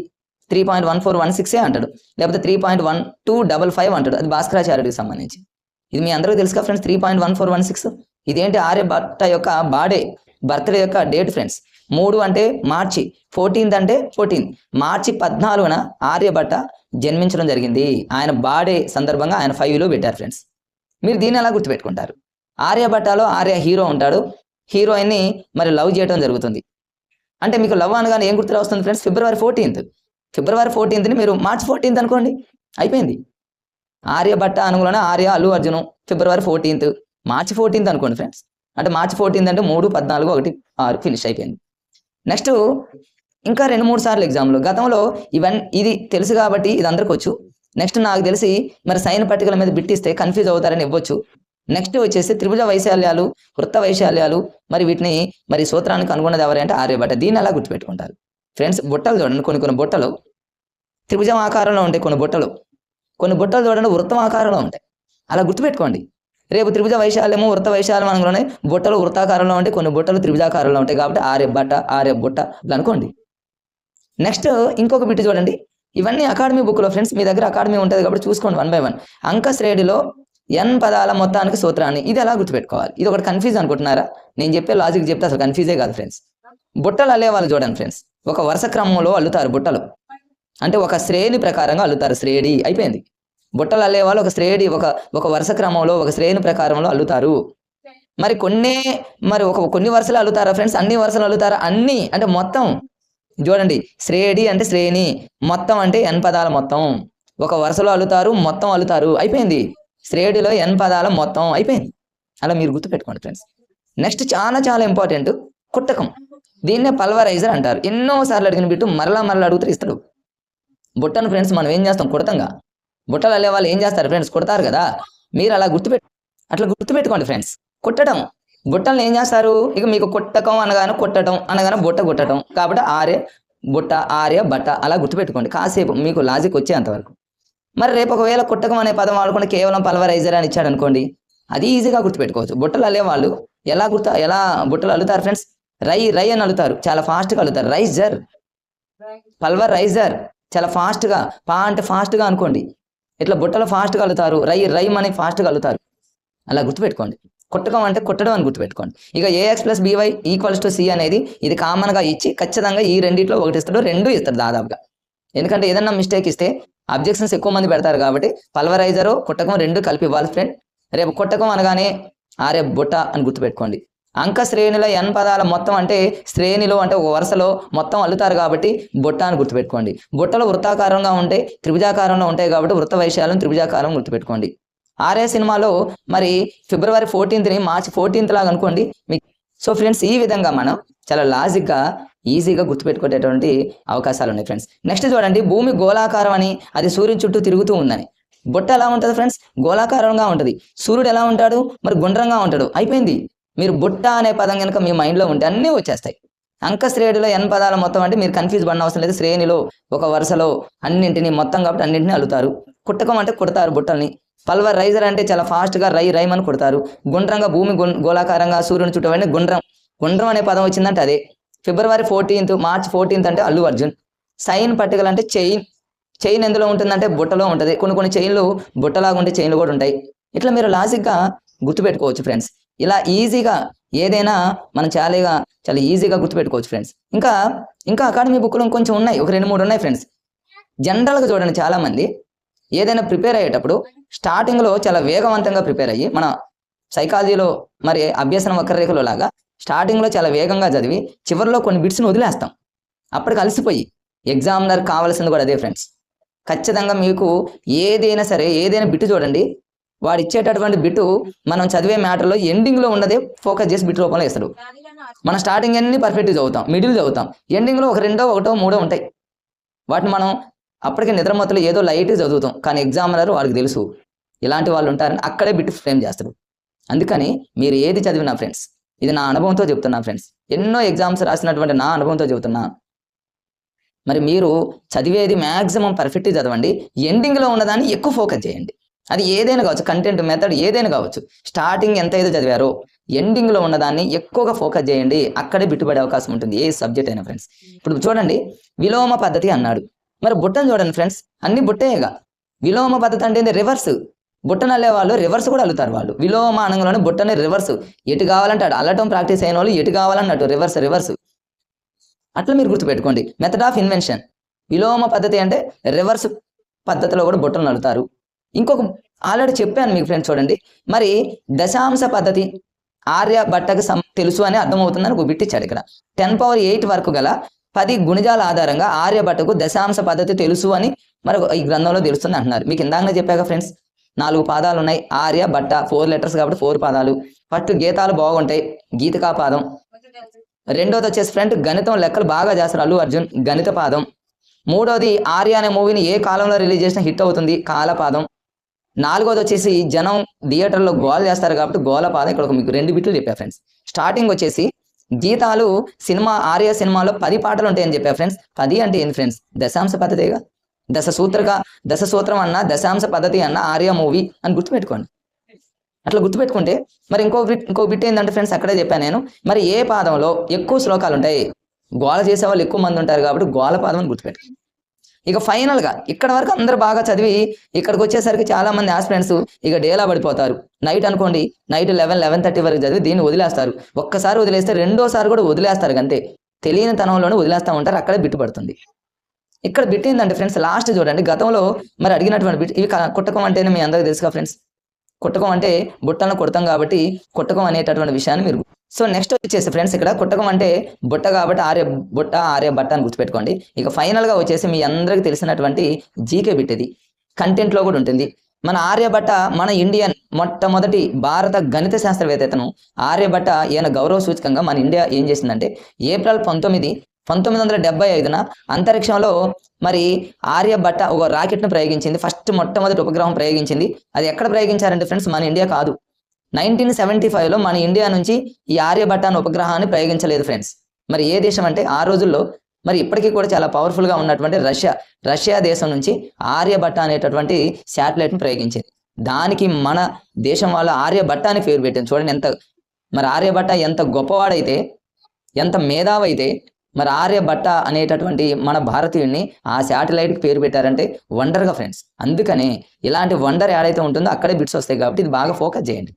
3.1416 అంటాడు, లేకపోతే 3.1255 అంటాడు. అది భాస్కరాచార్యుడికి సంబంధించి. ఇది మీ అందరికీ తెలుసుగా ఫ్రెండ్స్. 3.1416 ఇదేంటి? ఆర్యభట్ట యొక్క బర్త్డే యొక్క డేట్ ఫ్రెండ్స్. 3 అంటే మార్చి, 14th అంటే 14 మార్చి 14న ఆర్యభట్ట జన్మించడం జరిగింది. ఆయన బర్త్డే సందర్భంగా ఆయన 5 విలువ పెట్టారు ఫ్రెండ్స్. మీరు దీన్ని ఎలా గుర్తుపెట్టుకుంటారు? ఆర్యభట్టలో ఆర్య హీరో ఉంటాడు, హీరోయిన్ని మరి లవ్ చేయడం జరుగుతుంది. అంటే మీకు లవ్ అనగానే ఏం గుర్తు వస్తుంది ఫ్రెండ్స్? ఫిబ్రవరి 14ని మీరు మార్చి 14th అనుకోండి, అయిపోయింది. ఆర్యభట్ట అనుగుణ ఆర్య అల్లు అర్జును ఫిబ్రవరి 14th, మార్చి 14th అనుకోండి ఫ్రెండ్స్. అంటే మార్చి 14th అంటే 3, 14, 1, 6 ఫినిష్ అయిపోయింది. నెక్స్ట్ ఇంకా 2-3 సార్లు ఎగ్జామ్లో గతంలో ఇది తెలుసు కాబట్టి ఇది అందరికి వచ్చు. నెక్స్ట్ నాకు తెలిసి మరి సైన్ పట్టికల మీద బిట్టిస్తే కన్ఫ్యూజ్ అవుతారని ఇవ్వచ్చు. నెక్స్ట్ వచ్చేసి త్రిభుజ వైశాల్యాలు, వృత్త వైశాల్యాలు, మరి వీటిని మరి సూత్రానికి కనుగొన్నది ఎవరంటే ఆర్యభట్ట. దీన్ని ఎలా గుర్తుపెట్టుకుంటారు ఫ్రెండ్స్? బుట్టలు చూడండి, కొన్ని బుట్టలు త్రిభుజం ఆకారంలో ఉంటాయి, కొన్ని బుట్టలు చూడండి వృత్తం ఆకారంలో ఉంటాయి. అలా గుర్తుపెట్టుకోండి. రేపు త్రిభుజ వైశాల్యము, వృత్త వైశాల్యం అనుకునే బుట్టలు వృత్తాకారంలో ఉంటాయి, కొన్ని బుట్టలు త్రిభుజాకారంలో ఉంటాయి. కాబట్టి ఆర్యబుట్ట ఇలా అనుకోండి. నెక్స్ట్ ఇంకొక బిట్ చూడండి. ఇవన్నీ అకాడమీ బుక్లో ఫ్రెండ్స్. మీ దగ్గర అకాడమీ ఉంటుంది కాబట్టి చూసుకోండి 1 by 1. అంక శ్రేణిలో n పదాల మొత్తానికి సూత్రాన్ని ఇది ఎలా గుర్తుపెట్టుకోవాలి? ఇది ఒకటి కన్ఫ్యూజ్ అనుకుంటున్నారా? నేను చెప్పే లాజిక్ చెప్తే అసలు కన్ఫ్యూజే కాదు ఫ్రెండ్స్. బుట్టలు అల్లే వాళ్ళు చూడండి ఫ్రెండ్స్, ఒక వరుస క్రమంలో అల్లుతారు బుట్టలు. అంటే ఒక శ్రేణి ప్రకారంగా అల్లుతారు. శ్రేణి అయిపోయింది. బుట్టలు అల్లే వాళ్ళు ఒక శ్రేణి, ఒక వరుస క్రమంలో ఒక శ్రేణి ప్రకారంలో అల్లుతారు. మరి కొన్ని వరుసలు అల్లుతారా ఫ్రెండ్స్? అన్ని వరుసలు అల్లుతారా? అన్ని అంటే మొత్తం చూడండి. శ్రేణి అంటే శ్రేణి, మొత్తం అంటే n పదాల మొత్తం. ఒక వరుసలో అల్లుతారు, మొత్తం అల్లుతారు, అయిపోయింది. శ్రేణిలో n పదాల మొత్తం అయిపోయింది. అలా మీరు గుర్తుపెట్టుకోండి ఫ్రెండ్స్. నెక్స్ట్ చాలా ఇంపార్టెంట్, కుట్టకం. దీన్నే పల్వరైజర్ అంటారు. ఎన్నోసార్లు అడిగిన బిట్టు మరలా అడుగుతారు, ఇస్తాడు. బుట్టను ఫ్రెండ్స్ మనం ఏం చేస్తాం? కుడతంగా. బుట్టలు అల్లే వాళ్ళు ఏం చేస్తారు ఫ్రెండ్స్? కుడతారు కదా. మీరు అలా గుర్తుపెట్టుకోండి ఫ్రెండ్స్. కుట్టడం, బుట్టలను ఏం చేస్తారు? ఇక మీకు కుట్టకం అనగానే బుట్ట కుట్టడం. కాబట్టి ఆర్యభట్ట అలా గుర్తుపెట్టుకోండి కాసేపు, మీకు లాజిక్ వచ్చేంతవరకు. మరి రేపు ఒకవేళ కుట్టకం అనే పదం వాడుకుంటే కేవలం పల్వరైజర్ అని ఇచ్చాడు అనుకోండి, అది ఈజీగా గుర్తుపెట్టుకోవచ్చు. బుట్టలు అల్లే వాళ్ళు ఎలా బుట్టలు అల్లుతారు ఫ్రెండ్స్? రై అని అల్లుతారు, చాలా ఫాస్ట్గా అల్లుతారు. రైజర్, పల్వరైజర్ చాలా ఫాస్ట్గా, అంటే ఫాస్ట్గా అనుకోండి. ఇట్లా బుట్టలు ఫాస్ట్గా అల్లుతారు. రైమ్ అని ఫాస్ట్గా అల్లుతారు. అలా గుర్తుపెట్టుకోండి. కుట్టకం అంటే కుట్టడం అని గుర్తుపెట్టుకోండి. ఇక AX + BY = C అనేది ఇది కామన్గా ఇచ్చి ఖచ్చితంగా ఈ రెండిట్లో ఒకటి ఇస్తాడు, 2 ఇస్తాడు దాదాపుగా. ఎందుకంటే ఏదన్నా మిస్టేక్ ఇస్తే అబ్జెక్షన్స్ ఎక్కువ మంది పెడతారు కాబట్టి పల్వరైజరు కుట్టకం రెండు కలిపి ఇవ్వాలి ఫ్రెండ్. రేపు కుట్టకం అనగానే రేపు బుట్ట అని గుర్తుపెట్టుకోండి. అంక శ్రేణిలో n పదాల మొత్తం అంటే శ్రేణిలో అంటే ఒక వరుసలో మొత్తం అల్లుతారు కాబట్టి బుట్ట అని గుర్తుపెట్టుకోండి. బుట్టలు వృత్తాకారంగా ఉంటాయి, త్రిభుజాకారంలో ఉంటాయి కాబట్టి వృత్త వైశాల్యం త్రిభుజాకారం గుర్తుపెట్టుకోండి. ఆర్య సినిమాలో మరి ఫిబ్రవరి 14th మార్చి 14th లాగా అనుకోండి మీకు. సో ఫ్రెండ్స్ ఈ విధంగా మనం చాలా లాజిక్గా ఈజీగా గుర్తుపెట్టుకునేటువంటి అవకాశాలు ఉన్నాయి ఫ్రెండ్స్. నెక్స్ట్ చూడండి, భూమి గోళాకారం అని అది సూర్యుని చుట్టూ తిరుగుతూ ఉందని. బుట్ట ఎలా ఉంటుంది ఫ్రెండ్స్? గోళాకారంగా ఉంటుంది. సూర్యుడు ఎలా ఉంటాడు? మరి గుండ్రంగా ఉంటాడు. అయిపోయింది. మీరు బుట్ట అనే పదం కనుక మీ మైండ్లో ఉంటే అన్నీ వచ్చేస్తాయి. అంక శ్రేణిలో n పదాల మొత్తం అంటే మీరు కన్ఫ్యూజ్ పడిన అవసరం లేదు. శ్రేణిలో ఒక వరుసలో అన్నింటినీ మొత్తం కాబట్టి అన్నింటినీ అల్లుతారు. కుట్టకం అంటే కుడతారు బుట్టల్ని. పల్వరైజర్ అంటే చాలా ఫాస్ట్గా రైమ్ అని కొడతారు. గుండ్రంగా భూమి గోళాకారంగా సూర్యుని చుట్టూ అంటే గుండ్రం అనే పదం వచ్చిందంటే అదే. ఫిబ్రవరి 14th మార్చి 14th అంటే అల్లు అర్జున్. సైన్ పట్టికలు అంటే చైన్ ఎందులో ఉంటుందంటే బుట్టలో ఉంటుంది. కొన్ని చైన్లు బుట్టలాగా ఉండే చైన్లు కూడా ఉంటాయి. ఇట్లా మీరు లాజిక్గా గుర్తుపెట్టుకోవచ్చు ఫ్రెండ్స్. ఇలా ఈజీగా ఏదైనా మనం చాలా ఈజీగా గుర్తుపెట్టుకోవచ్చు ఫ్రెండ్స్. ఇంకా అకాడమీ బుక్లు ఇంకొంచెం ఉన్నాయి, ఒక 2-3 ఉన్నాయి ఫ్రెండ్స్. జనరల్గా చూడండి, చాలామంది ఏదైనా ప్రిపేర్ అయ్యేటప్పుడు స్టార్టింగ్లో చాలా వేగవంతంగా ప్రిపేర్ అయ్యి మన సైకాలజీలో మరి అభ్యసన వక్రరేఖలో లాగా స్టార్టింగ్లో చాలా వేగంగా చదివి చివరిలో కొన్ని బిట్స్ని వదిలేస్తాం. అప్పటికి అలసిపోయి ఎగ్జామినర్ కావాల్సింది కూడా అదే ఫ్రెండ్స్. ఖచ్చితంగా మీకు ఏదైనా సరే ఏదైనా బిట్ చూడండి, వాడు ఇచ్చేటటువంటి బిట్టు మనం చదివే మ్యాటర్లో ఎండింగ్లో ఉన్నదే ఫోకస్ చేసి బిట్ రూపంలో వేస్తాడు. మనం స్టార్టింగ్ అన్ని పర్ఫెక్ట్గా చదువుతాం, మిడిల్ చదువుతాం, ఎండింగ్లో ఒక 2, 1, 3 ఉంటాయి. వాటిని మనం అప్పటికే నిద్రమత్తులు ఏదో లైట్ చదువుతాం, కానీ ఎగ్జామినర్ వాడికి తెలుసు ఇలాంటి వాళ్ళు ఉంటారని అక్కడే బిట్ ఫ్రేమ్ చేస్తాడు. అందుకని మీరు ఏది చదివినా ఫ్రెండ్స్, ఇది నా అనుభవంతో చెప్తున్నా ఫ్రెండ్స్, ఎన్నో ఎగ్జామ్స్ రాసినటువంటి నా అనుభవంతో చెబుతున్నా. మరి మీరు చదివేది మ్యాక్సిమం పర్ఫెక్ట్గా చదవండి, ఎండింగ్లో ఉన్నదాన్ని ఎక్కువ ఫోకస్ చేయండి. అది ఏదైనా కావచ్చు, కంటెంట్ మెథడ్ ఏదైనా కావచ్చు. స్టార్టింగ్ ఎంత ఏదో చదివారో ఎండింగ్లో ఉన్నదాన్ని ఎక్కువగా ఫోకస్ చేయండి, అక్కడే బిట్టుపడే అవకాశం ఉంటుంది ఏ సబ్జెక్ట్ అయినా ఫ్రెండ్స్. ఇప్పుడు చూడండి, విలోమ పద్ధతి అన్నాడు. మరి బుట్టను చూడండి ఫ్రెండ్స్, అన్ని బుట్టేగా. విలోమ పద్ధతి అంటే రివర్స్. బుట్టను అల్లే వాళ్ళు రివర్స్ కూడా అల్లుతారు. వాళ్ళు విలోమ అనంలోనే బుట్టని రివర్స్, ఎటు కావాలంటే అల్లటం ప్రాక్టీస్ అయిన వాళ్ళు ఎటు కావాలన్నట్టు రివర్స్. అట్లా మీరు గుర్తుపెట్టుకోండి. మెథడ్ ఆఫ్ ఇన్వెన్షన్, విలోమ పద్ధతి అంటే రివర్స్ పద్ధతిలో కూడా బుట్టలు అల్లుతారు. ఇంకొక ఆల్రెడీ చెప్పాను మీకు ఫ్రెండ్స్, చూడండి. మరి దశాంశ పద్ధతి ఆర్యభట్టకు తెలుసు అని అర్థమవుతుందని ఒక బిట్ ఇచ్చాడు ఇక్కడ. 10⁸ వరకు గల 10 గుణిజాల ఆధారంగా ఆర్యభట్టకు దశాంశ పద్ధతి తెలుసు అని మరి ఈ గ్రంథంలో తెలుస్తుంది అంటున్నారు. మీకు ఇందాకనే చెప్పాక ఫ్రెండ్స్, 4 పాదాలు ఉన్నాయి. ఆర్యభట్ట 4 letters కాబట్టి 4 పాదాలు. ఫస్ట్ గీతాలు బాగుంటాయి, గీతికా పాదం. రెండోది వచ్చేసి ఫ్రెండ్ గణితం లెక్కలు బాగా చేస్తారు అల్లు అర్జున్, గణిత పాదం. మూడోది ఆర్య అనే మూవీని ఏ కాలంలో రిలీజ్ చేసినా హిట్ అవుతుంది, కాలపాదం. నాలుగోది వచ్చేసి జనం థియేటర్లో గోల చేస్తారు కాబట్టి గోలపాదం. ఇక్కడ మీకు 2 బిట్లు చెప్పా ఫ్రెండ్స్. స్టార్టింగ్ వచ్చేసి గీతాలు సినిమా ఆర్య సినిమాలో 10 పాటలు ఉంటాయని చెప్పా ఫ్రెండ్స్. 10 అంటే ఏంటి ఫ్రెండ్స్? దశాంశ పద్ధతిగా. దశ సూత్రం అన్న దశాంశ పద్ధతి అన్న ఆర్య మూవీ అని గుర్తుపెట్టుకోండి. అట్లా గుర్తుపెట్టుకుంటే మరి ఇంకో బిట్ ఏంటంటే ఫ్రెండ్స్, అక్కడే చెప్పాను నేను. మరి ఏ పాదంలో ఎక్కువ శ్లోకాలు ఉంటాయి? గోల చేసే వాళ్ళు ఎక్కువ మంది ఉంటారు కాబట్టి గోలపాదం అని గుర్తుపెట్టుకోండి. ఇక ఫైనల్గా ఇక్కడ వరకు అందరూ బాగా చదివి ఇక్కడికి వచ్చేసరికి చాలా మంది ఆస్పిరెంట్స్ ఇక డేలా పడిపోతారు. నైట్ అనుకోండి, నైట్ 11-11:30 వరకు చదివి దీన్ని వదిలేస్తారు. ఒక్కసారి వదిలేస్తే రెండోసారి కూడా వదిలేస్తారు. అంతే, తెలియని తనంలోనే వదిలేస్తూ ఉంటారు. అక్కడే బిట్టు పడుతుంది. ఇక్కడ బిట్ ఏంటంటే ఫ్రెండ్స్, లాస్ట్ చూడండి, గతంలో మరి అడిగినటువంటి బిట్ ఇవి. కుట్టకం అంటేనే మీ అందరికీ తెలుసుగా ఫ్రెండ్స్. కుట్టకం అంటే బుట్టలను కొడతాం కాబట్టి కుట్టకం అనేటటువంటి విషయాన్ని మీరు. సో నెక్స్ట్ వచ్చేసి ఫ్రెండ్స్, ఇక్కడ కుట్టకం అంటే బుట్ట కాబట్టి ఆర్యభట్ట అని గుర్తుపెట్టుకోండి. ఇక ఫైనల్గా వచ్చేసి మీ అందరికీ తెలిసినటువంటి జీకే బిట్, ఇది కంటెంట్లో కూడా ఉంటుంది. మన ఆర్యభట్ట మన ఇండియన్ మొట్టమొదటి భారత గణిత శాస్త్రవేత్తను ఆర్యభట్ట. ఈయన గౌరవ సూచకంగా మన ఇండియా ఏం చేసిందంటే ఏప్రిల్ 1975 అంతరిక్షంలో మరి ఆర్యభట్ట ఒక రాకెట్ను ప్రయోగించింది. మొట్టమొదటి ఉపగ్రహం ప్రయోగించింది. అది ఎక్కడ ప్రయోగించారంటే ఫ్రెండ్స్, మన ఇండియా కాదు. 1975లో మన ఇండియా నుంచి ఈ ఆర్యభట్ట అనే ఉపగ్రహాన్ని ప్రయోగించలేదు ఫ్రెండ్స్. మరి ఏ దేశం అంటే ఆ రోజుల్లో మరి ఇప్పటికీ కూడా చాలా పవర్ఫుల్గా ఉన్నటువంటి రష్యా దేశం నుంచి ఆర్యభట్ట అనేటటువంటి శాటిలైట్ని ప్రయోగించింది. దానికి మన దేశం వాళ్ళు ఆర్యభట్ట అని పేరు పెట్టింది. చూడండి మరి ఆర్యభట్ట ఎంత గొప్పవాడైతే, ఎంత మేధావైతే మరి ఆర్యభట్ట అనేటటువంటి మన భారతీయుడిని ఆ శాటిలైట్కి పేరు పెట్టారంటే వండర్గా ఫ్రెండ్స్. అందుకనే ఇలాంటి వండర్ ఏడైతే ఉంటుందో అక్కడే బిట్స్ వస్తాయి కాబట్టి ఇది బాగా ఫోకస్ చేయండి.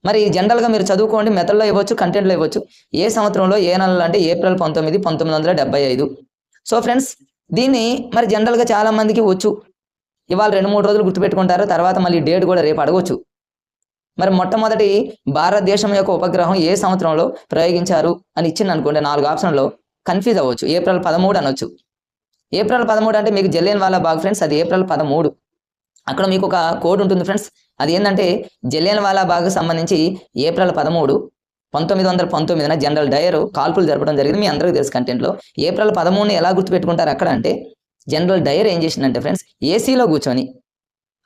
మరి జనరల్గా మీరు చదువుకోండి, మెథడ్లో ఇవ్వచ్చు, కంటెంట్లో ఇవ్వచ్చు. ఏ సంవత్సరంలో ఏ నెలలో అంటే ఏప్రిల్ 19, 1975. సో ఫ్రెండ్స్, దీన్ని మరి జనరల్గా చాలా మందికి వచ్చు, ఇవాళ 2-3 రోజులు గుర్తుపెట్టుకుంటారు, తర్వాత మళ్ళీ డేట్ కూడా రేపు అడగవచ్చు. మరి మొట్టమొదటి భారతదేశం యొక్క ఉపగ్రహం ఏ సంవత్సరంలో ప్రయోగించారు అని ఇచ్చింది అనుకోండి 4 ఆప్షన్లో కన్ఫ్యూజ్ అవ్వచ్చు. ఏప్రిల్ 13 అనొచ్చు. ఏప్రిల్ 13 అంటే మీకు జలియన్ వాలా బాగ్ ఫ్రెండ్స్, అది ఏప్రిల్ 13. అక్కడ మీకు ఒక కోడ్ ఉంటుంది ఫ్రెండ్స్, అది ఏంటంటే జలియన్ వాలా బాగ్ సంబంధించి ఏప్రిల్ 13, 1919 జనరల్ డయర్ కాల్పులు జరపడం జరిగింది. మీ అందరికీ తెలుసు కంటెంట్లో. ఏప్రిల్ 13ని ఎలా గుర్తుపెట్టుకుంటారు అక్కడ అంటే, జనరల్ డయర్ ఏం చేసిందంటే ఫ్రెండ్స్, ఏసీలో కూర్చొని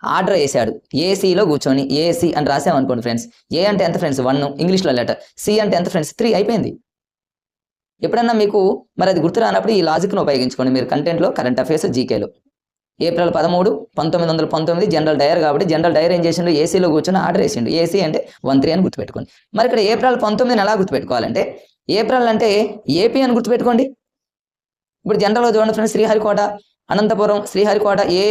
ఆర్డర్ వేసాడు. ఏసీలో కూర్చొని ఏసీ అని రాసామనుకోండి ఫ్రెండ్స్, ఏ అంటే ఎంత ఫ్రెండ్స్ 1 ఇంగ్లీష్లో లెటర్, సి అంటే ఎంత ఫ్రెండ్స్ 3 అయిపోయింది. ఎప్పుడన్నా మీకు మరి అది గుర్తు రానప్పుడు ఈ లాజిక్ను ఉపయోగించుకోండి మీరు కంటెంట్లో, కరెంట్ అఫైర్స్, జీకేలో. ఏప్రిల్ 13, 1919 జనరల్ డయర్ కాబట్టి జనరల్ డయర్ ఏం చేసిండు, ఏసీలో కూర్చొని ఆర్డర్ వేసిండు. ఏసీ అంటే 13 అని గుర్తుపెట్టుకోండి. మరి ఇక్కడ ఏప్రిల్ 19 ఎలా గుర్తుపెట్టుకోవాలంటే, ఏప్రిల్ అంటే ఏపీ అని గుర్తుపెట్టుకోండి. ఇప్పుడు జనరల్గా చూడండి ఫ్రెండ్స్, శ్రీహరికోట, అనంతపురం, శ్రీహరికోట ఏ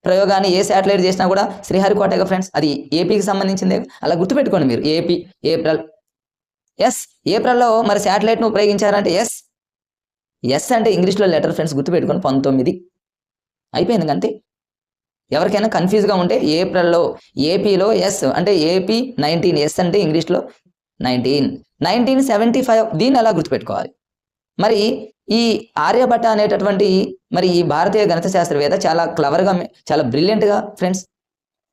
ప్రయోగాన్ని ఏ శాటిలైట్ చేసినా కూడా శ్రీహరికోటగా ఫ్రెండ్స్, అది ఏపీకి సంబంధించిందే. అలా గుర్తుపెట్టుకోండి మీరు. AP April. ఎస్ ఏప్రిల్లో మరి శాటిలైట్ను ఉపయోగించారంటే ఎస్. ఎస్ అంటే ఇంగ్లీష్లో లెటర్ ఫ్రెండ్స్, గుర్తుపెట్టుకోండి 19 అయిపోయింది అంతే. ఎవరికైనా కన్ఫ్యూజ్గా ఉంటే ఏప్రిల్లో ఏపీలో ఎస్ అంటే ఏపీ 19, ఎస్ అంటే ఇంగ్లీష్లో 1975 దీన్ని ఎలా గుర్తుపెట్టుకోవాలి. మరి ఈ ఆర్యభట్ట అనేటటువంటి మరి ఈ భారతీయ గణిత శాస్త్రవేత్త చాలా క్లవర్గా, చాలా బ్రిలియంట్గా ఫ్రెండ్స్,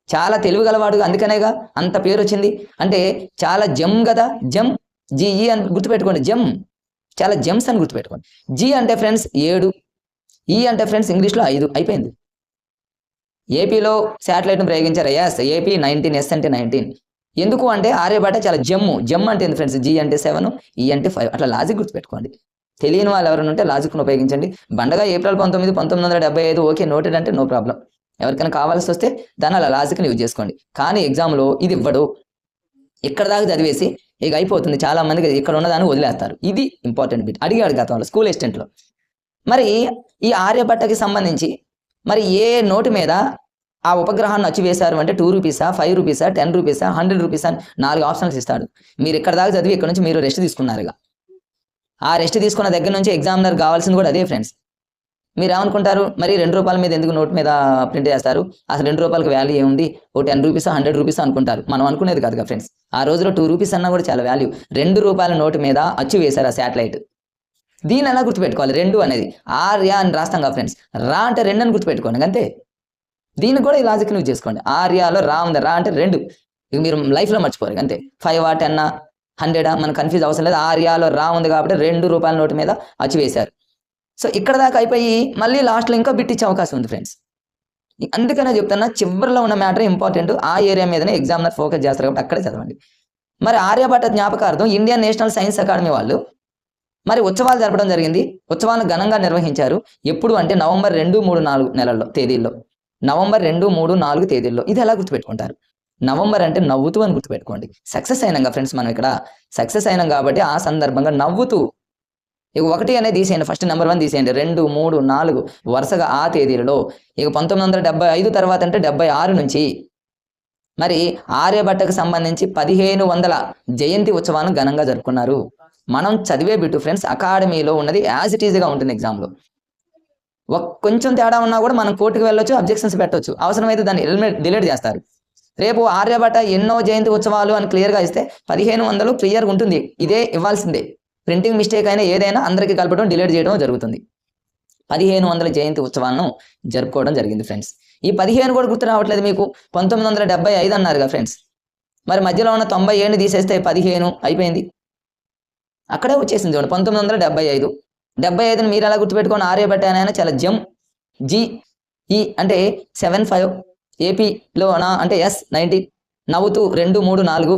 చాలా తెలివిగలవాడుగా, అందుకనేగా అంత పేరు వచ్చింది. అంటే చాలా జమ్ కదా, జమ్, జిఈ అని గుర్తుపెట్టుకోండి. జమ్, చాలా జమ్స్ అని గుర్తుపెట్టుకోండి. జి అంటే ఫ్రెండ్స్ 7, ఈ అంటే ఫ్రెండ్స్ ఇంగ్లీష్లో 5 అయిపోయింది. ఏపీలో శాటిలైట్ను ప్రయోగించారు, ఎస్ ఏపీ 19, ఎస్ అంటే 19. ఎందుకు అంటే ఆర్యభట్ట చాలా జమ్ అంటే ఏంది ఫ్రెండ్స్, జి అంటే 7, ఈ అంటే 5. అట్లా లాజిక్ గుర్తుపెట్టుకోండి. తెలియని వాళ్ళు ఎవరైనా ఉంటే లాజిక్ను ఉపయోగించండి. బండగా ఏప్రిల్ 19, 1975 ఓకే నోటెడ్ అంటే నో ప్రాబ్లం. ఎవరికైనా కావాల్సి వస్తే దాన్ని అలా లాజిక్ని యూజ్ చేసుకోండి. కానీ ఎగ్జామ్లో ఇది ఇవ్వడు. ఇక్కడ దాకా చదివేసి ఇక అయిపోతుంది, చాలా మందికి ఇక్కడ ఉన్నదాన్ని వదిలేస్తారు. ఇది ఇంపార్టెంట్ బిట్. అడిగాడు గతంలో స్కూల్ అసిస్టెంట్లో. మరి ఈ ఆర్యభట్టకి సంబంధించి మరి ఏ నోటు మీద ఆ ఉపగ్రహాన్ని అచ్చు వేశారు అంటే 2 రూపీసా, 5 రూపీసా, 10 రూపీసా, 100 రూపీసా అని 4 ఆప్షన్స్ ఇస్తాడు. మీరు ఇక్కడ దాకా చదివి ఇక్కడ నుంచి మీరు రెస్ట్ తీసుకున్నారుగా. ఆ రెస్ట్ తీసుకున్న దగ్గర నుంచి ఎగ్జామినర్ కావాల్సింది కూడా అదే ఫ్రెండ్స్. మీరు ఏమనుకుంటారు, మరి 2 రూపాయల మీద ఎందుకు నోట్ మీద ప్రింట్ చేస్తారు, అసలు 2 రూపాయలకి వాల్యూ ఏముంది, ఓ 10 రూపీసా 100 రూపీసా అనుకుంటారు. మనం అనుకునేది కాదుగా ఫ్రెండ్స్. ఆ రోజులో 2 రూపీస్ అన్నా కూడా చాలా వాల్యూ. 2 రూపాయల నోటు మీద అచ్చు వేశారు ఆ శాటిలైట్. దీన్ని ఎలా గుర్తుపెట్టుకోవాలి, 2 అనేది ఆర్య అని రాస్తాం కదా ఫ్రెండ్స్, రా అంటే 2 అని గుర్తుపెట్టుకోండి అంతే. దీన్ని కూడా ఈ లాజిక్ యూజ్ చేసుకోండి. ఆర్యాలో రా ఉంది, రా అంటే 2. ఇక మీరు లైఫ్లో మర్చిపోరు అంతే. 5 10 100 మనకు కన్ఫ్యూజ్ అవసరం లేదు. ఆర్యాలో రా ఉంది కాబట్టి 2 రూపాయల నోటు మీద అచ్చు వేశారు. సో ఇక్కడ దాకా అయిపోయి మళ్ళీ లాస్ట్లో ఇంకా బిట్ ఇచ్చే అవకాశం ఉంది ఫ్రెండ్స్. అందుకనే చెప్తున్నా, చివరిలో ఉన్న మ్యాటర్ ఇంపార్టెంట్. ఆ ఏరియా మీదనే ఎగ్జామినర్ ఫోకస్ చేస్తారు కాబట్టి అక్కడే చదవండి. మరి ఆర్యభట్ట జ్ఞాపకార్థం ఇండియన్ నేషనల్ సైన్స్ అకాడమీ వాళ్ళు మరి ఉత్సవాలు జరపడం జరిగింది. ఉత్సవాలను ఘనంగా నిర్వహించారు. ఎప్పుడు అంటే నవంబర్ 2, 3, 4 నెలల్లో తేదీల్లో. నవంబర్ 2, 3, 4 తేదీల్లో. ఇది ఎలా గుర్తుపెట్టుకుంటారు, నవంబర్ అంటే నవ్వుతూ అని గుర్తుపెట్టుకోండి. సక్సెస్ అయినాం ఫ్రెండ్స్, మనం ఇక్కడ సక్సెస్ అయినాం కాబట్టి ఆ సందర్భంగా నవ్వుతూ. ఇక 1 అనేది తీసేయండి, ఫస్ట్ నెంబర్ 1 తీసేయండి. 2, 3, 4 వరుసగా ఆ తేదీలలో. ఇక 1975 తర్వాత అంటే 76 నుంచి మరి ఆర్యభట్టకు సంబంధించి 1500 జయంతి ఉత్సవాలను ఘనంగా జరుపుకున్నారు. మనం చదివే బిట్టు ఫ్రెండ్స్ అకాడమీలో ఉన్నది యాజ్ ఇట్ ఈజ్గా ఉంటుంది. ఎగ్జామ్లో కొంచెం తేడా ఉన్నా కూడా మనం కోర్టుకు వెళ్ళొచ్చు, అబ్జెక్షన్స్ పెట్టవచ్చు. అవసరమైతే దాన్ని డిలీట్ చేస్తారు. రేపు ఆర్యభట్ట ఎన్నో జయంతి ఉత్సవాలు అని క్లియర్గా ఇస్తే 1500 క్లియర్గా ఉంటుంది. ఇదే ఇవ్వాల్సిందే. ప్రింటింగ్ మిస్టేక్ అయినా ఏదైనా అందరికీ కలపడం, డిలీట్ చేయడం జరుగుతుంది. 1500 జయంతి ఉత్సవాలను జరుపుకోవడం జరిగింది ఫ్రెండ్స్. ఈ 15 కూడా గుర్తు రావట్లేదు మీకు. 1975 అన్నారుగా ఫ్రెండ్స్. మరి మధ్యలో ఉన్న 97 తీసేస్తే 15 అయిపోయింది. అక్కడే వచ్చేసింది చూడండి 1975. 75ని మీరు ఎలా గుర్తుపెట్టుకోండి, ఆర్యభట్ట అయినా చాలా జమ్, జి ఈ అంటే 75, ఏపీలో అంటే ఎస్ 19, నవ్వుతూ 2, 3, 4,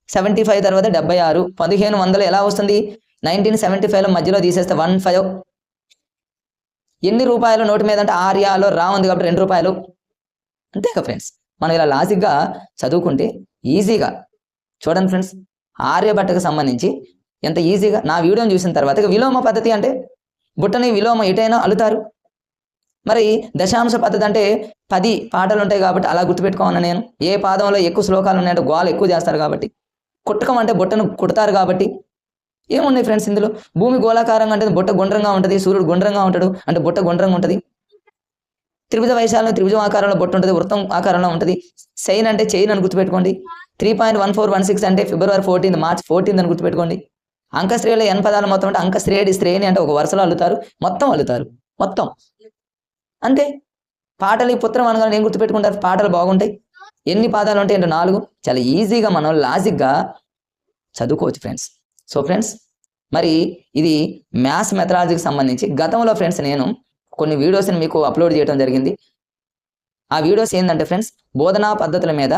75 తర్వాత 76, 1500 ఎలా వస్తుంది, 1975లో మధ్యలో తీసేస్తే 15. ఎన్ని రూపాయలు నోటు మీద అంటే ఆర్యాలో రా ఉంది కాబట్టి 2 రూపాయలు అంతేగా ఫ్రెండ్స్. మనం ఇలా లాజిక్గా చదువుకుంటే ఈజీగా చూడండి ఫ్రెండ్స్. ఆర్యభట్టకు సంబంధించి ఎంత ఈజీగా నా వీడియోని చూసిన తర్వాత విలోమ పద్ధతి అంటే బుట్టని విలోమ ఎటైనా అల్లుతారు. మరి దశాంశ పద్ధతి అంటే 10 పాటలు ఉంటాయి కాబట్టి అలా గుర్తుపెట్టుకోమన్నా నేను. ఏ పాదంలో ఎక్కువ శ్లోకాలు ఉన్నాయంటే గోలు ఎక్కువ చేస్తారు కాబట్టి. కుట్టకం అంటే బుట్టను కుడతారు కాబట్టి ఏమున్నాయి ఫ్రెండ్స్ ఇందులో? భూమి గోళాకారంగా ఉంటుంది, బుట్ట గుండ్రంగా ఉంటుంది, సూర్యుడు గుండ్రంగా ఉంటాడు అంటే బుట్ట గుండ్రంగా ఉంటుంది. త్రిభుజ వైశాల్యం త్రిభుజం ఆకారంలో బొట్టు ఉంటుంది, వృత్తం ఆకారంలో ఉంటుంది. సైన్ అంటే చైన్ అని గుర్తుపెట్టుకోండి. 3.1416 అంటే ఫిబ్రవరి 14 మార్చ్ 14 అని గుర్తుపెట్టుకోండి. అంకశ్రేణిలో n పదాలు మొత్తం అంటే శ్రేణి అంటే ఒక వరుసలో అల్లుతారు, మొత్తం అంతే. పాటలు ఈ పుత్రం అనగానే ఏం గుర్తుపెట్టుకుంటారు? పాటలు బాగుంటాయి. ఎన్ని పాదాలు ఉంటాయి అంటే 4. చాలా ఈజీగా మనం లాజిక్గా చదువుకోవచ్చు ఫ్రెండ్స్. సో ఫ్రెండ్స్, మరి ఇది మ్యాథ్స్ మెథడాలజీకి సంబంధించి గతంలో ఫ్రెండ్స్ నేను కొన్ని వీడియోస్ని మీకు అప్లోడ్ చేయడం జరిగింది. ఆ వీడియోస్ ఏంటంటే ఫ్రెండ్స్, బోధనా పద్ధతుల మీద,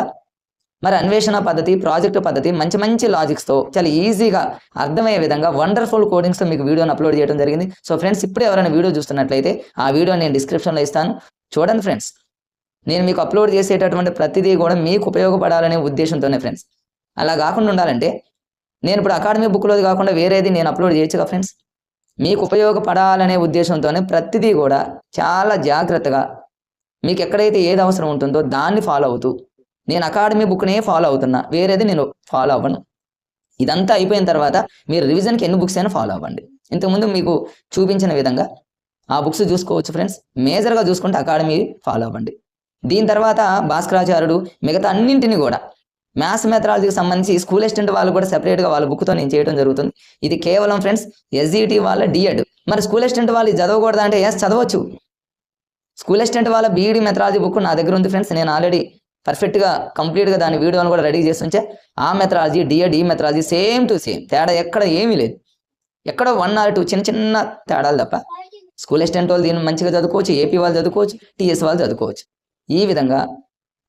మరి అన్వేషణ పద్ధతి, ప్రాజెక్టు పద్ధతి, మంచి లాజిక్స్తో చాలా ఈజీగా అర్థమయ్యే విధంగా వండర్ఫుల్ కోడింగ్స్తో మీకు వీడియోని అప్లోడ్ చేయడం జరిగింది. సో ఫ్రెండ్స్, ఇప్పుడు ఎవరైనా వీడియో చూస్తున్నట్లయితే ఆ వీడియో నేను డిస్క్రిప్షన్లో ఇస్తాను, చూడండి ఫ్రెండ్స్. నేను మీకు అప్లోడ్ చేసేటటువంటి ప్రతిదీ కూడా మీకు ఉపయోగపడాలనే ఉద్దేశంతోనే ఫ్రెండ్స్. అలా కాకుండా ఉండాలంటే నేను ఇప్పుడు అకాడమీ బుక్లోది కాకుండా వేరేది నేను అప్లోడ్ చేయొచ్చుగా ఫ్రెండ్స్. మీకు ఉపయోగపడాలనే ఉద్దేశంతోనే ప్రతిదీ కూడా చాలా జాగ్రత్తగా మీకు ఎక్కడైతే ఏది అవసరం ఉంటుందో దాన్ని ఫాలో అవుతూ, నేను అకాడమీ బుక్నే ఫాలో అవుతున్నా, వేరేది నేను ఫాలో అవ్వను. ఇదంతా అయిపోయిన తర్వాత మీరు రివిజన్కి ఎన్ని బుక్స్ అయినా ఫాలో అవ్వండి. ఇంతకుముందు మీకు చూపించిన విధంగా ఆ బుక్స్ చూసుకోవచ్చు ఫ్రెండ్స్. మేజర్గా చూసుకుంటే అకాడమీ ఫాలో అవ్వండి. దీని తర్వాత భాస్కరాచార్యుడు మిగతా అన్నింటినీ కూడా మ్యాథ్స్ మెథడాలజీకి సంబంధించి స్కూల్ అసిస్టెంట్ వాళ్ళు కూడా సెపరేట్గా వాళ్ళ బుక్తో నేను చేయడం జరుగుతుంది. ఇది కేవలం ఫ్రెండ్స్ ఎస్జిటి వాళ్ళ డిఎడ్. మరి స్కూల్ అసిస్టెంట్ వాళ్ళు చదవకూడదా అంటే ఎస్ చదవచ్చు. స్కూల్ అసిస్టెంట్ వాళ్ళ బీఈడి మెథడాలజీ బుక్ నా దగ్గర ఉంది ఫ్రెండ్స్. నేను ఆల్రెడీ పర్ఫెక్ట్గా కంప్లీట్గా దాని వీడియోని కూడా రెడీ చేసి ఉంచా. ఆ మెథడాలజీ డిఎడ్ ఈ మెథడాలజీ సేమ్ టు సేమ్, తేడా ఎక్కడ ఏమీ లేదు. ఎక్కడో 1 or 2 చిన్న తేడాలు తప్ప స్కూల్ అసిస్టెంట్ వాళ్ళు దీన్ని మంచిగా చదువుకోవచ్చు, ఏపీ వాళ్ళు చదువుకోవచ్చు, టీఎస్ వాళ్ళు చదువుకోవచ్చు. ఈ విధంగా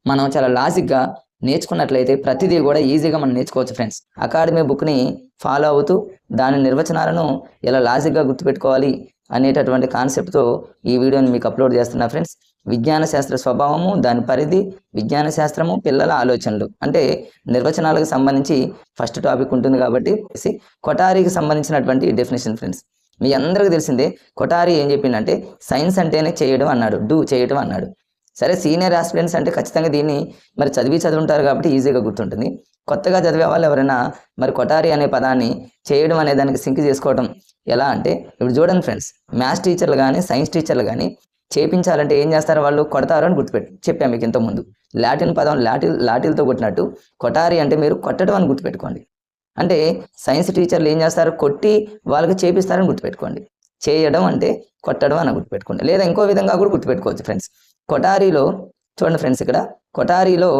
మనం చాలా లాజిక్గా నేర్చుకున్నట్లయితే ప్రతిదీ కూడా ఈజీగా మనం నేర్చుకోవచ్చు ఫ్రెండ్స్. అకాడమీ బుక్ని ఫాలో అవుతూ దాని నిర్వచనాలను ఎలా లాజిక్గా గుర్తుపెట్టుకోవాలి అనేటటువంటి కాన్సెప్ట్తో ఈ వీడియోని మీకు అప్లోడ్ చేస్తున్నా ఫ్రెండ్స్. విజ్ఞాన శాస్త్ర స్వభావము, దాని పరిధి, విజ్ఞాన శాస్త్రము, పిల్లల ఆలోచనలు అంటే నిర్వచనాలకు సంబంధించి ఫస్ట్ టాపిక్ ఉంటుంది కాబట్టి కొఠారీకి సంబంధించినటువంటి డెఫినేషన్ ఫ్రెండ్స్. మీ అందరికీ తెలిసిందే కొఠారీ ఏం చెప్పిందంటే సైన్స్ అంటేనే చేయడం అన్నాడు, చేయటం అన్నాడు. సరే, సీనియర్ ఆస్పిరెంట్స్ అంటే ఖచ్చితంగా దీన్ని మరి చదువుంటారు కాబట్టి ఈజీగా గుర్తుంటుంది. కొత్తగా చదివే వాళ్ళు ఎవరైనా మరి కొఠారీ అనే పదాన్ని చేయడం అనే దానికి సింక్ చేసుకోవడం ఎలా అంటే, ఇప్పుడు చూడండి ఫ్రెండ్స్, మ్యాథ్స్ టీచర్లు కానీ సైన్స్ టీచర్లు కానీ చేయించాలంటే ఏం చేస్తారు? వాళ్ళు కొడతారు అని చెప్పాను మీకు ఇంతకుముందు. లాటిన్ పదం లాటిల్తో కొట్టినట్టు కొఠారీ అంటే మీరు కొట్టడం అని గుర్తుపెట్టుకోండి. అంటే సైన్స్ టీచర్లు ఏం చేస్తారు? కొట్టి వాళ్ళకి చేపిస్తారని గుర్తుపెట్టుకోండి. చేయడం అంటే కొట్టడం అని గుర్తుపెట్టుకోండి. లేదా ఇంకో విధంగా కూడా గుర్తుపెట్టుకోవచ్చు ఫ్రెండ్స్. కొఠారీలో చూడండి ఫ్రెండ్స్, ఇక్కడ కొఠారీలో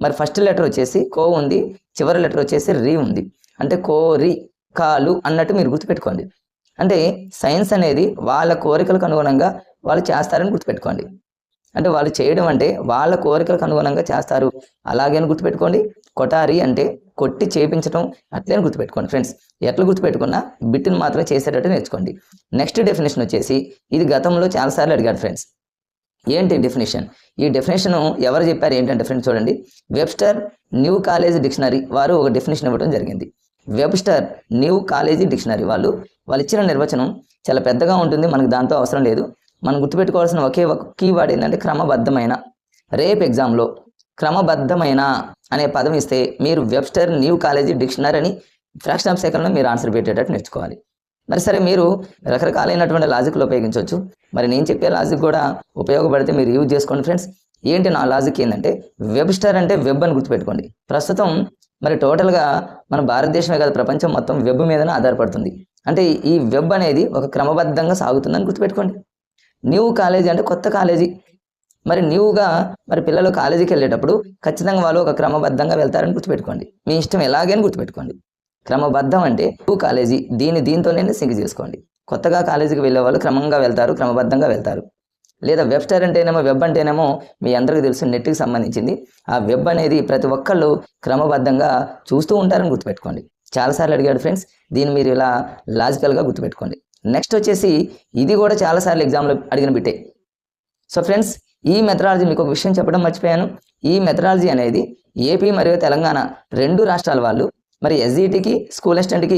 మరి ఫస్ట్ లెటర్ వచ్చేసి కో ఉంది, చివరి లెటర్ వచ్చేసి రీ ఉంది. అంటే కోరి కాలు అన్నట్టు మీరు గుర్తుపెట్టుకోండి. అంటే సైన్స్ అనేది వాళ్ళ కోరికలకు అనుగుణంగా వాళ్ళు చేస్తారని గుర్తుపెట్టుకోండి. అంటే వాళ్ళు చేయడం అంటే వాళ్ళ కోరికలకు అనుగుణంగా చేస్తారు అలాగే గుర్తుపెట్టుకోండి. కొఠారీ అంటే కొట్టి చేపించడం అట్లే గుర్తుపెట్టుకోండి ఫ్రెండ్స్. ఎట్లా గుర్తుపెట్టుకున్నా బిట్ని మాత్రం చేసేటట్టు నేర్చుకోండి. నెక్స్ట్ డెఫినేషన్ వచ్చేసి ఇది గతంలో చాలాసార్లు అడిగాడు ఫ్రెండ్స్. ఏంటి డెఫినేషన్? ఈ డెఫినేషన్ ఎవరు చెప్పారు ఏంటంటే ఫ్రెండ్స్ చూడండి, వెబ్స్టర్ న్యూ కాలేజ్ డిక్షనరీ వారు ఒక డెఫినేషన్ ఇవ్వడం జరిగింది. వెబ్స్టర్ న్యూ కాలేజీ డిక్షనరీ వాళ్ళు ఇచ్చిన నిర్వచనం చాలా పెద్దగా ఉంటుంది, మనకు దాంతో అవసరం లేదు. మనం గుర్తుపెట్టుకోవాల్సిన ఒకే ఒక కీవర్డ్ ఏంటంటే క్రమబద్ధమైన. రేపు ఎగ్జామ్లో క్రమబద్ధమైన అనే పదం ఇస్తే మీరు వెబ్స్టర్ న్యూ కాలేజీ డిక్షనరీ అని ఫ్రాక్షన్ ఆఫ్ సెకండ్లో మీరు ఆన్సర్ పెట్టేటట్టు నేర్చుకోవాలి. మరి సరే, మీరు రకరకాలైనటువంటి లాజిక్లు ఉపయోగించవచ్చు. మరి నేను చెప్పే లాజిక్ కూడా ఉపయోగపడితే మీరు యూజ్ చేసుకోండి ఫ్రెండ్స్. ఏంటి నా లాజిక్ ఏంటంటే, వెబ్స్టర్ అంటే వెబ్ అని గుర్తుపెట్టుకోండి. ప్రస్తుతం మరి టోటల్గా మన భారతదేశమే కాదు ప్రపంచం మొత్తం వెబ్ మీదనే ఆధారపడుతుంది. అంటే ఈ వెబ్ అనేది ఒక క్రమబద్ధంగా సాగుతుందని గుర్తుపెట్టుకోండి. న్యూ కాలేజీ అంటే కొత్త కాలేజీ. మరి న్యూగా మరి పిల్లలు కాలేజీకి వెళ్ళేటప్పుడు ఖచ్చితంగా వాళ్ళు ఒక క్రమబద్ధంగా వెళ్తారని గుర్తుపెట్టుకోండి. మీ ఇష్టం ఎలాగైనా గుర్తుపెట్టుకోండి. క్రమబద్ధం అంటే న్యూ కాలేజీ, దీంతోనే సింక్ చేసుకోండి. కొత్తగా కాలేజీకి వెళ్ళే వాళ్ళు క్రమంగా వెళ్తారు, క్రమబద్ధంగా వెళ్తారు. లేదా వెబ్స్టర్ అంటేనేమో, వెబ్ అంటేనేమో మీ అందరికీ తెలుసు నెట్కి సంబంధించింది. ఆ వెబ్ అనేది ప్రతి ఒక్కళ్ళు క్రమబద్ధంగా చూస్తూ ఉంటారని గుర్తుపెట్టుకోండి. చాలాసార్లు అడిగాడు ఫ్రెండ్స్, దీన్ని మీరు ఇలా లాజికల్గా గుర్తుపెట్టుకోండి. నెక్స్ట్ వచ్చేసి ఇది కూడా చాలాసార్లు ఎగ్జామ్లో అడిగిన బిట్టే. సో ఫ్రెండ్స్, ఈ మెథడాలజీ మీకు ఒక విషయం చెప్పడం మర్చిపోయాను. ఈ మెథడాలజీ అనేది ఏపీ మరియు తెలంగాణ 2 రాష్ట్రాల వాళ్ళు మరి ఎస్జిటికి స్కూల్ అసిస్టెంట్కి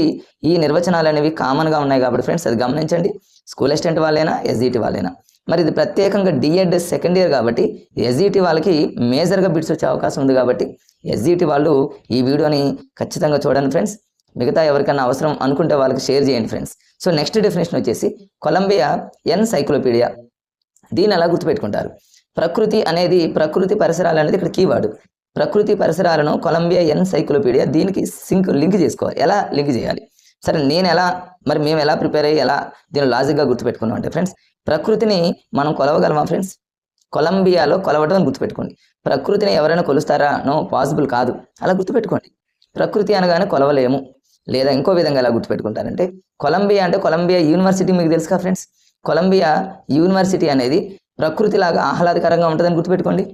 ఈ నిర్వచనాలు అనేవి కామన్గా ఉన్నాయి కాబట్టి ఫ్రెండ్స్ అది గమనించండి. స్కూల్ అసిస్టెంట్ వాళ్ళైనా ఎస్జిటి వాళ్ళైనా. మరి ఇది ప్రత్యేకంగా డిఎడ్ సెకండ్ ఇయర్ కాబట్టి ఎస్జిటి వాళ్ళకి మేజర్గా బిట్స్ వచ్చే అవకాశం ఉంది కాబట్టి ఎస్జిటి వాళ్ళు ఈ వీడియోని ఖచ్చితంగా చూడండి ఫ్రెండ్స్. మిగతా ఎవరికైనా అవసరం అనుకుంటే వాళ్ళకి షేర్ చేయండి ఫ్రెండ్స్. సో నెక్స్ట్ డెఫినేషన్ వచ్చేసి కొలంబియా ఎన్సైక్లోపీడియా. దీన్ని ఎలా గుర్తుపెట్టుకుంటారు? ప్రకృతి అనేది, ప్రకృతి పరిసరాలు అనేది ఇక్కడ కీవర్డ్. ప్రకృతి పరిసరాలను కొలంబియా ఎన్సైక్లోపీడియా దీనికి లింక్ చేసుకోవాలి. ఎలా లింక్ చేయాలి? సరే, నేను ఎలా, మరి మేము ఎలా ప్రిపేర్ అయ్యి ఎలా దీన్ని లాజిక్గా గుర్తుపెట్టుకున్నాం అంటే ఫ్రెండ్స్, ప్రకృతిని మనం కొలవగలమా ఫ్రెండ్స్? కొలంబియాలో కొలవడం అని గుర్తుపెట్టుకోండి. ప్రకృతిని ఎవరైనా కొలుస్తారా? నో, పాసిబుల్ కాదు. అలా గుర్తుపెట్టుకోండి. ప్రకృతి అనగానే కొలవలేము. లేదా ఇంకో విధంగా ఎలా గుర్తుపెట్టుకుంటారంటే, కొలంబియా అంటే కొలంబియా యూనివర్సిటీ మీకు తెలుసుగా ఫ్రెండ్స్. కొలంబియా యూనివర్సిటీ అనేది ప్రకృతిలాగా ఆహ్లాదకరంగా ఉంటుందని గుర్తుపెట్టుకోండి.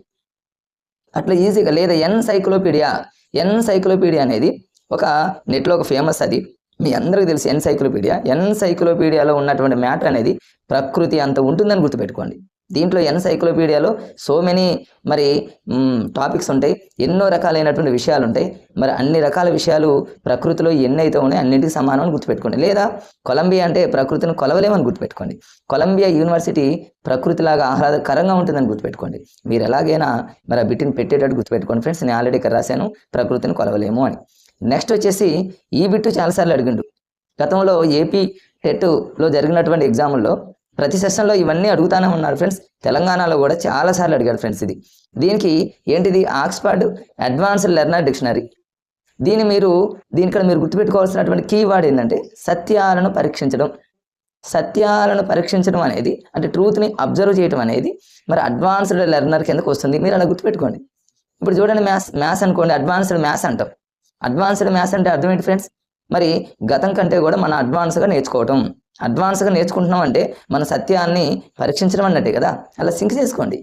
అట్లా ఈజీగా. లేదా ఎన్సైక్లోపీడియా అనేది ఒక నెట్లో ఒక ఫేమస్, అది మీ అందరికీ తెలుసు. ఎన్సైక్లోపీడియాలో ఉన్నటువంటి మ్యాటర్ అనేది ప్రకృతి అంత ఉంటుందని గుర్తుపెట్టుకోండి. దీంట్లో ఎన్సైక్లోపీడియాలో సో మెనీ మరి టాపిక్స్ ఉంటాయి, ఎన్నో రకాలైనటువంటి విషయాలు ఉంటాయి. మరి అన్ని రకాల విషయాలు ప్రకృతిలో ఎన్ని అయితే ఉన్నాయో అన్నింటికి సమానం అని గుర్తుపెట్టుకోండి. లేదా కొలంబియా అంటే ప్రకృతిని కొలవలేమని గుర్తుపెట్టుకోండి. కొలంబియా యూనివర్సిటీ ప్రకృతిలాగా ఆహ్లాదకరంగా ఉంటుందని గుర్తుపెట్టుకోండి. మీరు ఎలాగైనా మరి ఆ బిట్టిని పెట్టేటట్టు గుర్తుపెట్టుకోండి ఫ్రెండ్స్. నేను ఆల్రెడీ ఇక్కడ రాశాను, ప్రకృతిని కొలవలేము అని. నెక్స్ట్ వచ్చేసి ఈ బిట్టు చాలాసార్లు అడిగిండు. గతంలో ఏపీ టెట్లో జరిగినటువంటి ఎగ్జాముల్లో ప్రతి సెషన్లో ఇవన్నీ అడుగుతానే ఉన్నారు ఫ్రెండ్స్. తెలంగాణలో కూడా చాలాసార్లు అడిగాడు ఫ్రెండ్స్. దీనికి ఏంటిది? Oxford advanced learner dictionary. దీనిక్కడ మీరు గుర్తుపెట్టుకోవాల్సినటువంటి కీవర్డ్ ఏంటంటే సత్యాలను పరీక్షించడం. సత్యాలను పరీక్షించడం అనేది అంటే ట్రూత్ని అబ్జర్వ్ చేయడం అనేది మరి అడ్వాన్స్డ్ లెర్నర్ కిందకు వస్తుంది. మీరు అలా గుర్తుపెట్టుకోండి. ఇప్పుడు చూడండి, మ్యాథ్స్ అనుకోండి, అడ్వాన్స్డ్ మ్యాథ్స్ అంటాం. అడ్వాన్స్డ్ మ్యాథ్స్ అంటే అర్థం ఏంటి ఫ్రెండ్స్? మరి గతం కంటే కూడా మనం అడ్వాన్స్గా నేర్చుకోవటం. అడ్వాన్స్గా నేర్చుకుంటున్నాం అంటే మన సత్యాన్ని పరీక్షించడం అన్నట్టే కదా. అలా సింక్ చేసుకోండి.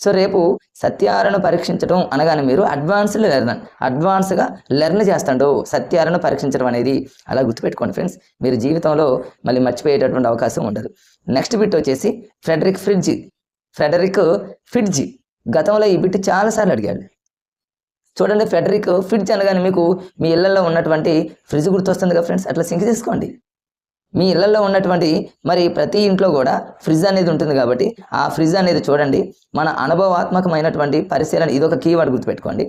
సో రేపు సత్యాలను పరీక్షించడం అనగానే మీరు అడ్వాన్స్గా లెర్న్ చేస్తాడు సత్యాలను పరీక్షించడం అనేది. అలా గుర్తుపెట్టుకోండి ఫ్రెండ్స్. మీరు జీవితంలో మళ్ళీ మర్చిపోయేటటువంటి అవకాశం ఉండదు. నెక్స్ట్ బిట్ వచ్చేసి ఫ్రెడరిక్ ఫిట్జ్. గతంలో ఈ బిట్ చాలాసార్లు అడిగాడు. చూడండి, ఫ్రెడరిక్ ఫిట్జ్ అనగానే మీకు మీ ఇళ్లలో ఉన్నటువంటి ఫ్రిడ్జ్ గుర్తొస్తుంది కదా ఫ్రెండ్స్. అట్లా సింక్ చేసుకోండి. మీ ఇళ్లలో ఉన్నటువంటి మరి ప్రతి ఇంట్లో కూడా ఫ్రిడ్జ్ అనేది ఉంటుంది కాబట్టి ఆ ఫ్రిడ్జ్ అనేది చూడండి మన అనుభవాత్మకమైనటువంటి పరిశీలన. ఇదొక కీవర్డ్ గుర్తుపెట్టుకోండి.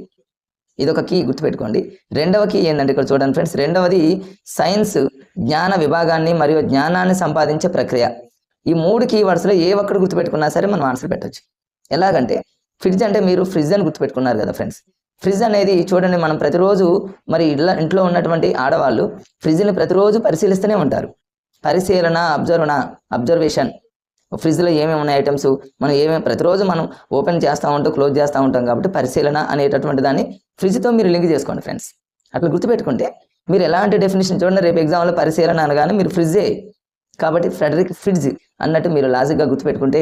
రెండవ కీ ఏంటంటే ఇక్కడ చూడండి ఫ్రెండ్స్, రెండవది సైన్స్ జ్ఞాన విభాగాన్ని మరియు జ్ఞానాన్ని సంపాదించే ప్రక్రియ. ఈ 3 కీవర్డ్స్లో ఏ ఒక్కటి గుర్తుపెట్టుకున్నా సరే మనం ఆన్సర్ పెట్టవచ్చు. ఎలాగంటే ఫ్రిడ్జ్ అంటే మీరు ఫ్రిడ్జ్ అని గుర్తుపెట్టుకున్నారు కదా ఫ్రెండ్స్. ఫ్రిడ్జ్ అనేది చూడండి, మనం ప్రతిరోజు మరి ఇంట్లో ఉన్నటువంటి ఆడవాళ్ళు ఫ్రిడ్జ్ని ప్రతిరోజు పరిశీలిస్తూనే ఉంటారు. పరిశీలన, అబ్జర్వేషన్. ఫ్రిడ్జ్లో ఏమేమి ఉన్నాయి ఐటమ్స్ మనం ప్రతిరోజు మనం ఓపెన్ చేస్తూ ఉంటాం, క్లోజ్ చేస్తూ ఉంటాం కాబట్టి పరిశీలన అనేటటువంటి దాన్ని ఫ్రిడ్జ్తో మీరు లింక్ చేసుకోండి ఫ్రెండ్స్. అట్లా గుర్తుపెట్టుకుంటే మీరు ఎలాంటి డెఫినేషన్ చూడండి, రేపు ఎగ్జామ్లో పరిశీలన అనగానే మీరు ఫ్రిడ్జే కాబట్టి ఫ్రెడరిక్ ఫిట్జ్ అన్నట్టు మీరు లాజిక్గా గుర్తుపెట్టుకుంటే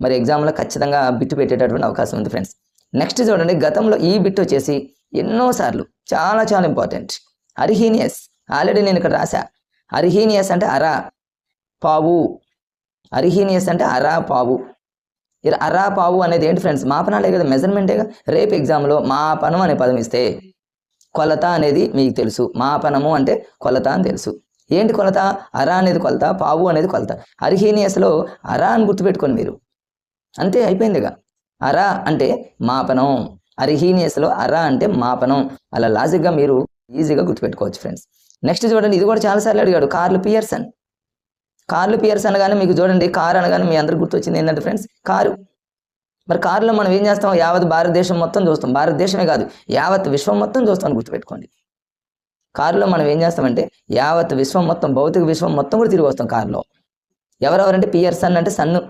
మరి ఎగ్జామ్లో ఖచ్చితంగా బిట్టు పెట్టేటటువంటి అవకాశం ఉంది ఫ్రెండ్స్. నెక్స్ట్ చూడండి, గతంలో ఈ బిట్ వచ్చేసి ఎన్నోసార్లు చాలా ఇంపార్టెంట్. అర్హీనియస్. ఆల్రెడీ నేను ఇక్కడ రాశా. అర్హీనియస్ అంటే అరా పావు. అరా పావు అనేది ఏంటి ఫ్రెండ్స్? మాపనాలే కదా, మెజర్మెంటేగా. రేపు ఎగ్జామ్లో మాపనం అనే పదం ఇస్తే కొలత అనేది మీకు తెలుసు. మాపనము అంటే కొలత అని తెలుసు. ఏంటి కొలత? అరా అనేది కొలత, పావు అనేది కొలత. అర్హీనియస్లో అరా అని గుర్తుపెట్టుకోండి మీరు, అంతే, అయిపోయిందిగా. అరా అంటే మాపనం, అర్హీనియస్లో అరా అంటే మాపనం. అలా లాజిక్గా మీరు ఈజీగా గుర్తుపెట్టుకోవచ్చు ఫ్రెండ్స్. నెక్స్ట్ చూడండి, ఇది కూడా చాలాసార్లు అడిగాడు. కార్ల్ పియర్సన్ అనగానే మీకు చూడండి, కారు అనగానే మీ అందరికి గుర్తొచ్చింది ఏంటంటే ఫ్రెండ్స్ కారు. మరి కారులో మనం ఏం చేస్తాం? యావత్ భారతదేశం మొత్తం చూస్తాం. భారతదేశమే కాదు, యావత్ విశ్వం మొత్తం చూస్తాం గుర్తుపెట్టుకోండి. కారులో మనం ఏం చేస్తామంటే యావత్ విశ్వం మొత్తం, భౌతిక విశ్వం మొత్తం కూడా తిరిగి వస్తాం కారులో. ఎవరెవరంటే పియర్సన్ అంటే సన్ను.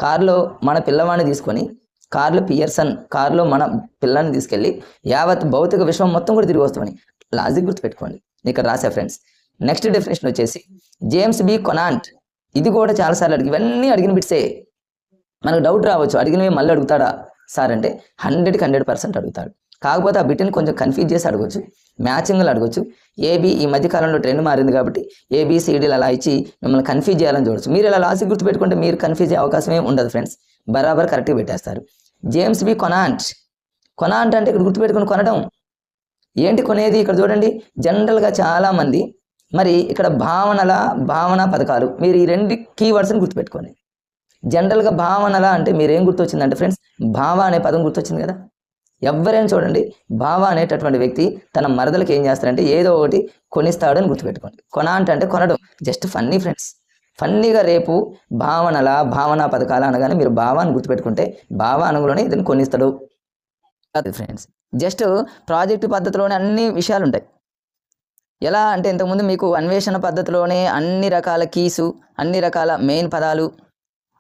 కారులో మన పిల్లవాడిని తీసుకొని, కారులో పియర్సన్, కారులో మన పిల్లాన్ని తీసుకెళ్ళి యావత్ భౌతిక విశ్వం మొత్తం కూడా తిరిగి వస్తామని లాజిక్ గుర్తుపెట్టుకోండి. ఇక్కడ రాసా ఫ్రెండ్స్. నెక్స్ట్ డెఫినేషన్ వచ్చేసి జేమ్స్ బి కొనాంట్. ఇది కూడా చాలాసార్లు ఇవన్నీ అడిగిన బిట్సే. మనకు డౌట్ రావచ్చు, అడిగినవి మళ్ళీ అడుగుతాడా సార్ అంటే 100కి 100% అడుగుతాడు. కాకపోతే ఆ బిట్ని కొంచెం కన్ఫ్యూజ్ చేసి అడగొచ్చు, మ్యాచింగ్లు అడగొచ్చు. ఏబి ఈ మధ్యకాలంలో ట్రెండ్ మారింది కాబట్టి ఏబిసిడీలు అలా ఇచ్చి మిమ్మల్ని కన్ఫ్యూజ్ చేయాలని చూడొచ్చు. మీరు ఇలా లాజిక్ గుర్తుపెట్టుకుంటే మీరు కన్ఫ్యూజ్ అయ్యే అవకాశం ఏమి ఉండదు ఫ్రెండ్స్. బరాబర్ కరెక్ట్గా పెట్టేస్తారు. జేమ్స్ బి కొనాంట్ అంటే ఇక్కడ గుర్తుపెట్టుకుని కొనడం. ఏంటి కొనేది? ఇక్కడ చూడండి, జనరల్గా చాలామంది మరి ఇక్కడ భావన పథకాలు, మీరు ఈ 2 కీవర్డ్స్ని గుర్తుపెట్టుకోండి. జనరల్గా భావనల అంటే మీరేం గుర్తొచ్చిందంటే ఫ్రెండ్స్, భావ అనే పదం గుర్తొచ్చింది కదా. ఎవరైనా చూడండి, బావ అనేటటువంటి వ్యక్తి తన మరదలకి ఏం చేస్తాడంటే ఏదో ఒకటి కొనిస్తాడు అని గుర్తుపెట్టుకోండి. కొన అంటే కొనడం జస్ట్ ఫన్నీ ఫ్రెండ్స్. ఫన్నీగా రేపు భావన పథకాల అనగానే మీరు బావ అని గుర్తుపెట్టుకుంటే బావ అనగానే ఇతను కొనిస్తాడు అది ఫ్రెండ్స్. జస్ట్ ప్రాజెక్టు పద్ధతిలోనే అన్ని విషయాలు ఉంటాయి. ఎలా అంటే ఇంతకుముందు మీకు అన్వేషణ పద్ధతిలోనే అన్ని రకాల కీసు, అన్ని రకాల మెయిన్ పదాలు,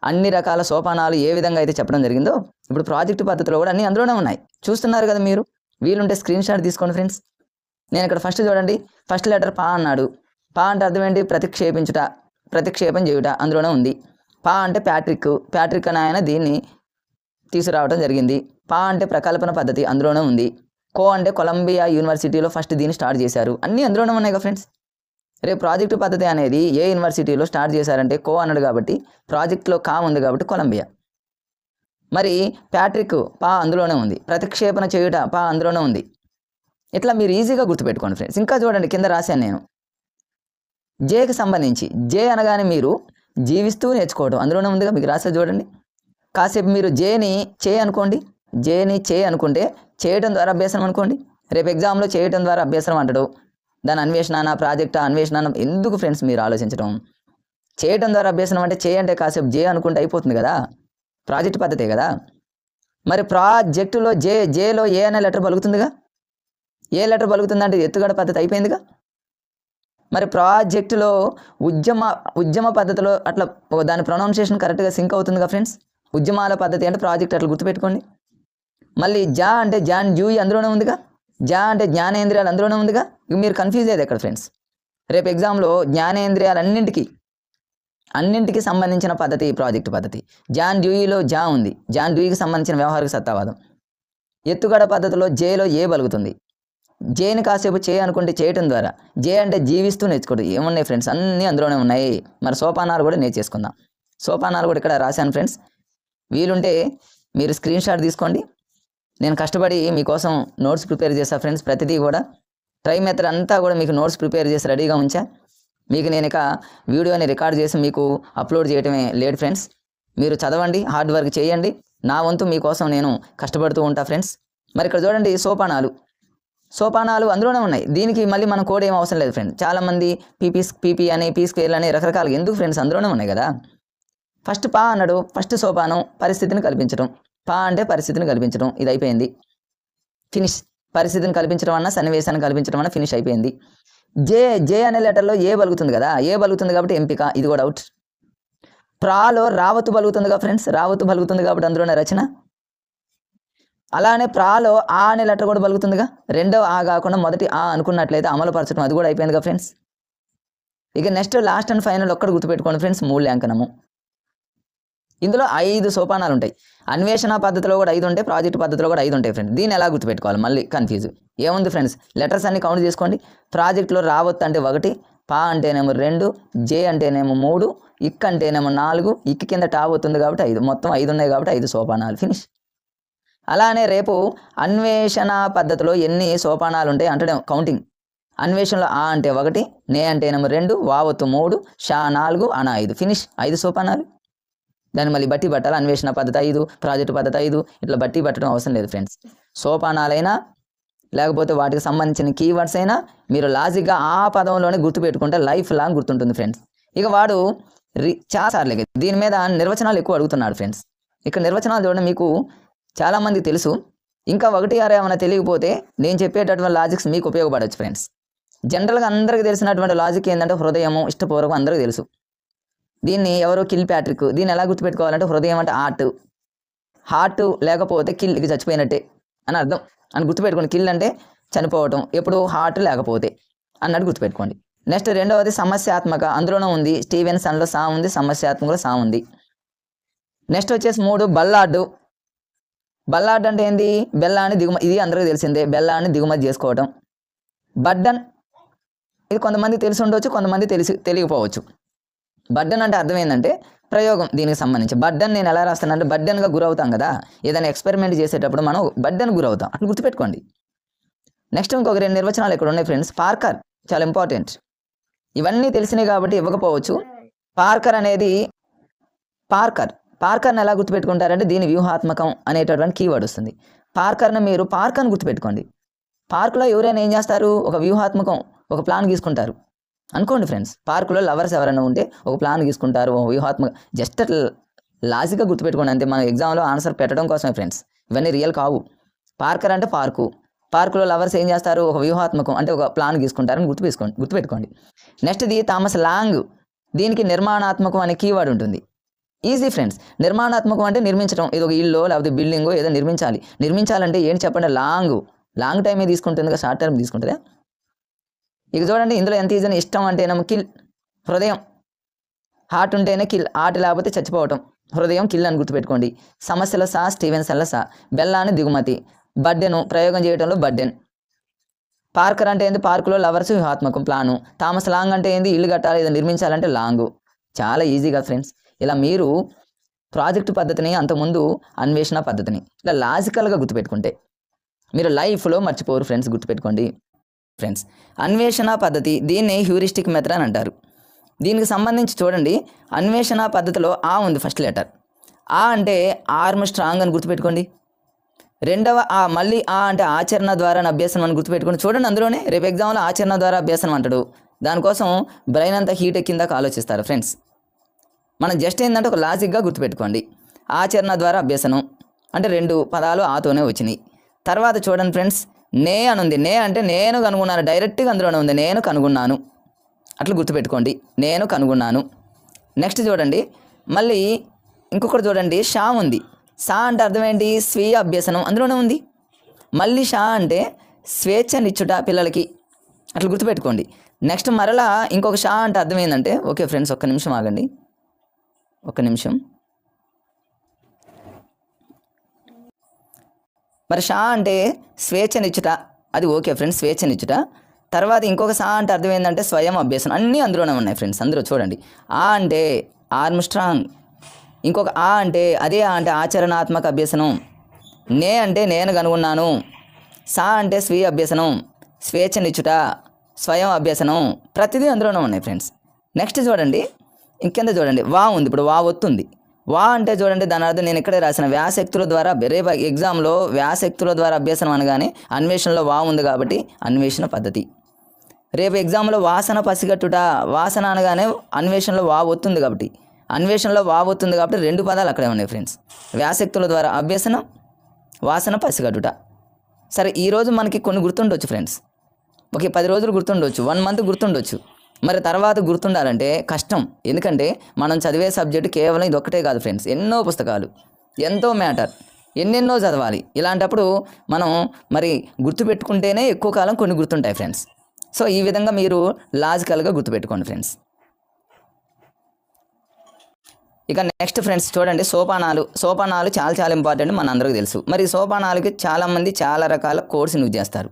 అన్ని రకాల సోపానాలు ఏ విధంగా అయితే చెప్పడం జరిగిందో ఇప్పుడు ప్రాజెక్టు పద్ధతిలో కూడా అన్నీ అందులోనే ఉన్నాయి. చూస్తున్నారు కదా మీరు. వీలుంటే స్క్రీన్ షాట్ తీసుకోండి ఫ్రెండ్స్. నేను ఇక్కడ ఫస్ట్ చూడండి, ఫస్ట్ లెటర్ పా అన్నాడు. పా అంటే అర్థం ఏంటి? ప్రతిక్షేపం చేయుట అందులోనే ఉంది. పా అంటే ప్యాట్రిక్ అని ఆయన దీన్ని తీసుకురావడం జరిగింది. పా అంటే ప్రకల్పన పద్ధతి అందులోనే ఉంది. కో అంటే కొలంబియా యూనివర్సిటీలో ఫస్ట్ దీన్ని స్టార్ట్ చేశారు. అన్నీ అందులోనే ఉన్నాయి కదా ఫ్రెండ్స్. రేపు ప్రాజెక్టు పద్ధతి అనేది ఏ యూనివర్సిటీలో స్టార్ట్ చేశారంటే కో అన్నాడు కాబట్టి ప్రాజెక్ట్లో కా ఉంది కాబట్టి కొలంబియా. మరి ప్యాట్రిక్ పా అందులోనే ఉంది. ప్రతిక్షేపణ చేయుట పా అందులోనే ఉంది. ఇట్లా మీరు ఈజీగా గుర్తుపెట్టుకోండి ఫ్రెండ్స్. ఇంకా చూడండి కింద రాశాను నేను జేకి సంబంధించి. జే అనగానే మీరు జీవిస్తూ నేర్చుకోవడం అందులోనే ఉందిగా, మీకు రాసే చూడండి. కాసేపు మీరు జేని చే అనుకుంటే చేయటం ద్వారా అభ్యాసం అనుకోండి. రేపు ఎగ్జామ్లో చేయటం ద్వారా అభ్యాసం అంటాడు. దాని అన్వేషణ ప్రాజెక్ట్ అన్వేషణ ఎందుకు ఫ్రెండ్స్ మీరు ఆలోచించడం? చేయటం ద్వారా అభ్యాసం అంటే చేయంటే కాసేపు జే అనుకుంటే అయిపోతుంది కదా, ప్రాజెక్ట్ పద్ధతే కదా. మరి ప్రాజెక్టులో జేలో ఏ అనే లెటర్ పలుకుతుందిగా. ఏ లెటర్ పలుకుతుందంటే ఎత్తుగడ పద్ధతి అయిపోయిందిగా. మరి ప్రాజెక్టులో ఉద్యమ పద్ధతిలో అట్లా దాని ప్రొనౌన్సియేషన్ కరెక్ట్గా సింక్ అవుతుందిగా ఫ్రెండ్స్. ఉద్యమాల పద్ధతి అంటే ప్రాజెక్ట్ అట్లా గుర్తుపెట్టుకోండి. మళ్ళీ జా అంటే జాన్ జూయి అందులోనే ఉందిగా. జా అంటే జ్ఞానేంద్రియాలు అందులోనే ఉందిగా. ఇక మీరు కన్ఫ్యూజ్ అయ్యేది ఎక్కడ ఫ్రెండ్స్? రేపు ఎగ్జామ్లో జ్ఞానేంద్రియాలు అన్నింటికి సంబంధించిన పద్ధతి ప్రాజెక్టు పద్ధతి. జాన్ డ్యూయిలో జా ఉంది. జాన్ డ్యూయికి సంబంధించిన వ్యవహారిక సత్తావాదం. ఎత్తుగడ పద్ధతిలో జేలో ఏ బలుగుతుంది. జేని కాసేపు అనుకుంటే చేయటం ద్వారా. జే అంటే జీవిస్తూ నేర్చుకోవడం. ఏమున్నాయి ఫ్రెండ్స్? అన్నీ అందులోనే ఉన్నాయి. మరి సోపానాలు కూడా నేర్చేసుకుందాం. సోపానాలు కూడా ఇక్కడ రాశాను ఫ్రెండ్స్. వీలుంటే మీరు స్క్రీన్ షాట్ తీసుకోండి. నేను కష్టపడి మీకోసం నోట్స్ ప్రిపేర్ చేస్తాను ఫ్రెండ్స్. ప్రతిదీ కూడా ట్రై మెథడ్ అంతా కూడా మీకు నోట్స్ ప్రిపేర్ చేసి రెడీగా ఉంచా. మీకు నేను ఇక వీడియోని రికార్డ్ చేసి మీకు అప్లోడ్ చేయటమే లేట్ ఫ్రెండ్స్. మీరు చదవండి, హార్డ్ వర్క్ చేయండి. నా వంతు మీకోసం నేను కష్టపడుతూ ఉంటా ఫ్రెండ్స్. మరి ఇక్కడ చూడండి సోపానాలు అందులోనే ఉన్నాయి. దీనికి మళ్ళీ మనం కోడ్ ఏం అవసరం లేదు ఫ్రెండ్స్. చాలామంది పీపీ అని పీ స్క్వేర్ అని రకరకాలుగా ఎందుకు ఫ్రెండ్స్? అందులోనే ఉన్నాయి కదా. ఫస్ట్ పా అన్నాడు. ఫస్ట్ సోపానం పరిస్థితిని కల్పించడం. పా అంటే పరిస్థితిని కల్పించడం. ఇది అయిపోయింది, ఫినిష్. పరిస్థితిని కల్పించడం అన్న సన్నివేశాన్ని కల్పించడం అన్న ఫినిష్ అయిపోయింది. జే అనే లెటర్లో ఏ బలుగుతుంది కదా. ఏ బలుగుతుంది కాబట్టి ఎంపిక, ఇది కూడా అవుట్. ప్రాలో రావత్తు బలుగుతుందిగా ఫ్రెండ్స్. రావత్తు బలుగుతుంది కాబట్టి అందులోనే రచన. అలానే ప్రాలో ఆ అనే లెటర్ కూడా బలుగుతుందిగా. రెండవ ఆ కాకుండా మొదటి ఆ అనుకున్నట్లయితే అమలు పరచడం, అది కూడా అయిపోయిందిగా ఫ్రెండ్స్. ఇక నెక్స్ట్ లాస్ట్ అండ్ ఫైనల్ ఒక్కటి గుర్తుపెట్టుకోండి ఫ్రెండ్స్, మూల్యాంకనము. ఇందులో 5 సోపానాలు ఉంటాయి. అన్వేషణ పద్ధతిలో కూడా 5 ఉంటాయి, ప్రాజెక్ట్ పద్ధతిలో కూడా 5 ఉంటాయి ఫ్రెండ్స్. దీన్ని ఎలా గుర్తుపెట్టుకోవాలి? మళ్ళీ కన్ఫ్యూజ్ ఏముంది ఫ్రెండ్స్? లెటర్స్ అన్ని కౌంట్ చేసుకోండి. ప్రాజెక్ట్లో రావత్తు అంటే 1, పా అంటేనేమో 2, జే అంటేనేమో 3, ఇక్ అంటేనేమో 4, ఇక్ కింద టావత్తుంది కాబట్టి 5, మొత్తం 5 ఉన్నాయి కాబట్టి 5 సోపానాలు, ఫినిష్. అలానే రేపు అన్వేషణ పద్ధతిలో ఎన్ని సోపానాలు ఉంటాయి అంటే కౌంటింగ్. అన్వేషణలో ఆ అంటే 1, నే అంటేనేమో 2, వావత్తు 3, షా 4, అన 5, ఫినిష్. 5 సోపానాలు. దాన్ని మళ్ళీ బట్టి పట్టాలి. అన్వేషణ పద్ధతి 5, ప్రాజెక్టు పద్ధతి 5, ఇట్లా బట్టి పట్టడం అవసరం లేదు ఫ్రెండ్స్. సోపానాలైనా లేకపోతే వాటికి సంబంధించిన కీవర్డ్స్ అయినా మీరు లాజిక్గా ఆ పదంలోనే గుర్తుపెట్టుకుంటే లైఫ్ లాంగ్ గుర్తుంటుంది ఫ్రెండ్స్. ఇక వాడు చాలాసార్లు దీని మీద నిర్వచనాలు ఎక్కువ అడుగుతున్నాడు ఫ్రెండ్స్. ఇక్కడ నిర్వచనాలు చూడండి, మీకు చాలామందికి తెలుసు. ఇంకా 1, 6 ఏమైనా తెలియకపోతే నేను చెప్పేటటువంటి లాజిక్స్ మీకు ఉపయోగపడవచ్చు ఫ్రెండ్స్. జనరల్గా అందరికీ తెలిసినటువంటి లాజిక్ ఏంటంటే హృదయము, ఇష్టపూర్వకం అందరికీ తెలుసు. దీన్ని ఎవరో కిల్ ప్యాట్రిక్. దీన్ని ఎలా గుర్తుపెట్టుకోవాలంటే హృదయం అంటే హార్ట్ లేకపోతే కిల్, ఇక చచ్చిపోయినట్టే అని అర్థం అని గుర్తుపెట్టుకోండి. కిల్ అంటే చనిపోవటం, ఎప్పుడు హార్ట్ లేకపోతే అన్నట్టు గుర్తుపెట్టుకోండి. నెక్స్ట్ రెండవది సమస్యాత్మక, అందులోనే ఉంది. స్టీవెన్సన్లో సా ఉంది, సమస్యాత్మకలో సా ఉంది. నెక్స్ట్ వచ్చేసి 3 బల్లాడ్ అంటే ఏంది? బెల్లాన్ని దిగుమతి, ఇది అందరికీ తెలిసిందే. బెల్లాన్ని దిగుమతి చేసుకోవటం. బడ్డన్, ఇది కొంతమంది తెలిసి ఉండవచ్చు, కొంతమంది తెలియకపోవచ్చు. బడ్డన్ అంటే అర్థం ఏంటంటే ప్రయోగం. దీనికి సంబంధించి బడ్డన్ నేను ఎలా రాస్తానంటే బడ్డన్గా గురవుతాం కదా. ఏదైనా ఎక్స్పెరిమెంట్ చేసేటప్పుడు మనం బడ్డన్ గురవుతాం, అట్లా గుర్తుపెట్టుకోండి. నెక్స్ట్ ఇంకొక 2 నిర్వచనాలు ఇక్కడ ఉన్నాయి ఫ్రెండ్స్. పార్కర్ చాలా ఇంపార్టెంట్. ఇవన్నీ తెలిసినాయి కాబట్టి ఇవ్వకపోవచ్చు. పార్కర్ అనేది పార్కర్ని ఎలా గుర్తుపెట్టుకుంటారంటే దీని వ్యూహాత్మకం అనేటటువంటి కీవర్డ్ వస్తుంది. పార్కర్ని మీరు పార్క్ అని గుర్తుపెట్టుకోండి. పార్కులో ఎవరైనా ఏం చేస్తారు, ఒక వ్యూహాత్మకం ఒక ప్లాన్ గీసుకుంటారు అనుకోండి ఫ్రెండ్స్. పార్కులో లవర్స్ ఎవరైనా ఉంటే ఒక ప్లాన్ గీసుకుంటారు, ఒక వ్యూహాత్మక జస్ట్ లాజిక్గా గుర్తుపెట్టుకోండి అంతే. మన ఎగ్జామ్లో ఆన్సర్ పెట్టడం కోసమే ఫ్రెండ్స్, ఇవన్నీ రియల్ కావు. పార్కర్ అంటే పార్కులో లవర్స్ ఏం చేస్తారు, ఒక వ్యూహాత్మకం అంటే ఒక ప్లాన్ గీసుకుంటారని గుర్తుపెట్టుకోండి. నెక్స్ట్ది థామస్ లాంగ్, దీనికి నిర్మాణాత్మకం అనే కీవర్డ్ ఉంటుంది. Easy friends. నిర్మాణాత్మకం అంటే నిర్మించడం, ఏదో ఒక ఇల్లు లేకపోతే బిల్డింగో ఏదో నిర్మించాలంటే ఏంటి చెప్పండి, లాంగ్ టైమే తీసుకుంటుంది, షార్ట్ టర్మ్ తీసుకుంటుందా. ఇక చూడండి ఇందులో ఎంత ఈజీ. ఇష్టం అంటేనేమో కిల్, హృదయం. హార్ట్ ఉంటేనే కిల్, హార్ట్ లేకపోతే చచ్చిపోవటం, హృదయం కిల్ అని గుర్తుపెట్టుకోండి. సమస్యల సా, స్టీవెన్సన్ల సా. బెల్లాన్ని దిగుమతి, బర్డెను ప్రయోగం చేయడంలో బర్డెన్. పార్కర్ అంటే ఏంది, పార్కులో లవర్స్ వ్యూహాత్మకం ప్లాను. థామస్ లాంగ్ అంటే ఏంది, ఇల్లు కట్టాలి ఏదో నిర్మించాలంటే లాంగు. చాలా ఈజీగా ఫ్రెండ్స్. ఇలా మీరు ప్రాజెక్టు పద్ధతిని, అంతకుముందు అన్వేషణ పద్ధతిని ఇలా లాజికల్గా గుర్తుపెట్టుకుంటే మీరు లైఫ్లో మర్చిపోరు ఫ్రెండ్స్. గుర్తుపెట్టుకోండి ఫ్రెండ్స్. అన్వేషణ పద్ధతి, దీన్ని హ్యూరిస్టిక్ మెథడ్ అని అంటారు. దీనికి సంబంధించి చూడండి, అన్వేషణ పద్ధతిలో ఆ ఉంది ఫస్ట్ లెటర్. ఆ అంటే ఆర్మ్ స్ట్రాంగ్ అని గుర్తుపెట్టుకోండి. రెండవ ఆ మళ్ళీ ఆ అంటే ఆచరణ ద్వారా అభ్యాసం అని గుర్తుపెట్టుకోండి. చూడండి అందులోనే రేపు ఎగ్జామ్లో ఆచరణ ద్వారా అభ్యాసం అంటాడు. దానికోసం బ్రెయిన్ అంతా హీట్ ఎక్కిందాక ఆలోచిస్తారు ఫ్రెండ్స్. మనం జస్ట్ ఏంటంటే ఒక లాజిక్గా గుర్తుపెట్టుకోండి. ఆచరణ ద్వారా అభ్యసనం అంటే 2 పదాలు ఆతోనే వచ్చినాయి. తర్వాత చూడండి ఫ్రెండ్స్, నే అని ఉంది. నే అంటే నేను కనుగొన్నాను, డైరెక్ట్గా అందులోనే ఉంది, నేను కనుగొన్నాను. అట్లా గుర్తుపెట్టుకోండి, నేను కనుగొన్నాను. నెక్స్ట్ చూడండి, మళ్ళీ ఇంకొకటి చూడండి, షా ఉంది. షా అంటే అర్థం ఏంటి, స్వీయ అభ్యసనం, అందులోనే ఉంది. మళ్ళీ షా అంటే స్వేచ్ఛనిచ్చుట పిల్లలకి, అట్లా గుర్తుపెట్టుకోండి. నెక్స్ట్ మరలా ఇంకొక షా అంటే అర్థం ఏంటంటే, ఓకే ఫ్రెండ్స్ ఒక్క నిమిషం ఆగండి, ఒక్క నిమిషం. మరి షా అంటే స్వేచ్ఛనిచ్చుట, అది ఓకే ఫ్రెండ్స్, స్వేచ్ఛనిచ్చుట. తర్వాత ఇంకొక షా అంటే అర్థం ఏంటంటే స్వయం అభ్యసనం. అన్నీ అందులోనే ఉన్నాయి ఫ్రెండ్స్. అందులో చూడండి, ఆ అంటే ఆర్మ్ స్ట్రాంగ్, ఇంకొక ఆ అంటే అదే ఆ అంటే ఆచరణాత్మక అభ్యసనం, నే అంటే నేను కనుగొన్నాను, సా అంటే స్వీయ అభ్యసనం, స్వేచ్ఛనిచ్చుట, స్వయం అభ్యసనం, ప్రతిదీ అందులోనే ఉన్నాయి ఫ్రెండ్స్. నెక్స్ట్ చూడండి, ఇంకెంత చూడండి, వా ఉంది. ఇప్పుడు వా ఒత్తుంది. వా అంటే చూడండి దాని అర్థం నేను ఇక్కడే రాసిన, వ్యాసక్తుల ద్వారా. రేపు ఎగ్జామ్లో వ్యాసక్తుల ద్వారా అభ్యసనం అనగానే అన్వేషణలో వా ఉంది కాబట్టి అన్వేషణ పద్ధతి. రేపు ఎగ్జామ్లో వాసన పసిగట్టుట, వాసన అనగానే అన్వేషణలో వా ఒత్తుంది కాబట్టి, అన్వేషణలో వా ఒత్తుంది కాబట్టి 2 పదాలు అక్కడే ఉన్నాయి ఫ్రెండ్స్. వ్యాసక్తుల ద్వారా అభ్యసనం, వాసన పసిగట్టుట. సరే ఈరోజు మనకి కొన్ని గుర్తుండొచ్చు ఫ్రెండ్స్, ఓకే 10 రోజులు గుర్తుండొచ్చు, 1 మంత్ గుర్తుండొచ్చు. మరి తర్వాత గుర్తుండాలంటే కష్టం. ఎందుకంటే మనం చదివే సబ్జెక్టు కేవలం ఇది ఒక్కటే కాదు ఫ్రెండ్స్, ఎన్నో పుస్తకాలు, ఎంతో మ్యాటర్, ఎన్నెన్నో చదవాలి. ఇలాంటప్పుడు మనం మరి గుర్తుపెట్టుకుంటేనే ఎక్కువ కాలం కొన్ని గుర్తుంటాయి ఫ్రెండ్స్. సో ఈ విధంగా మీరు లాజికల్గా గుర్తుపెట్టుకోండి ఫ్రెండ్స్. ఇక నెక్స్ట్ ఫ్రెండ్స్ చూడండి, సోపానాలు చాలా ఇంపార్టెంట్, మన అందరికీ తెలుసు. మరి సోపానాలకి చాలామంది చాలా రకాల కోడ్స్ యూజ్ చేస్తారు.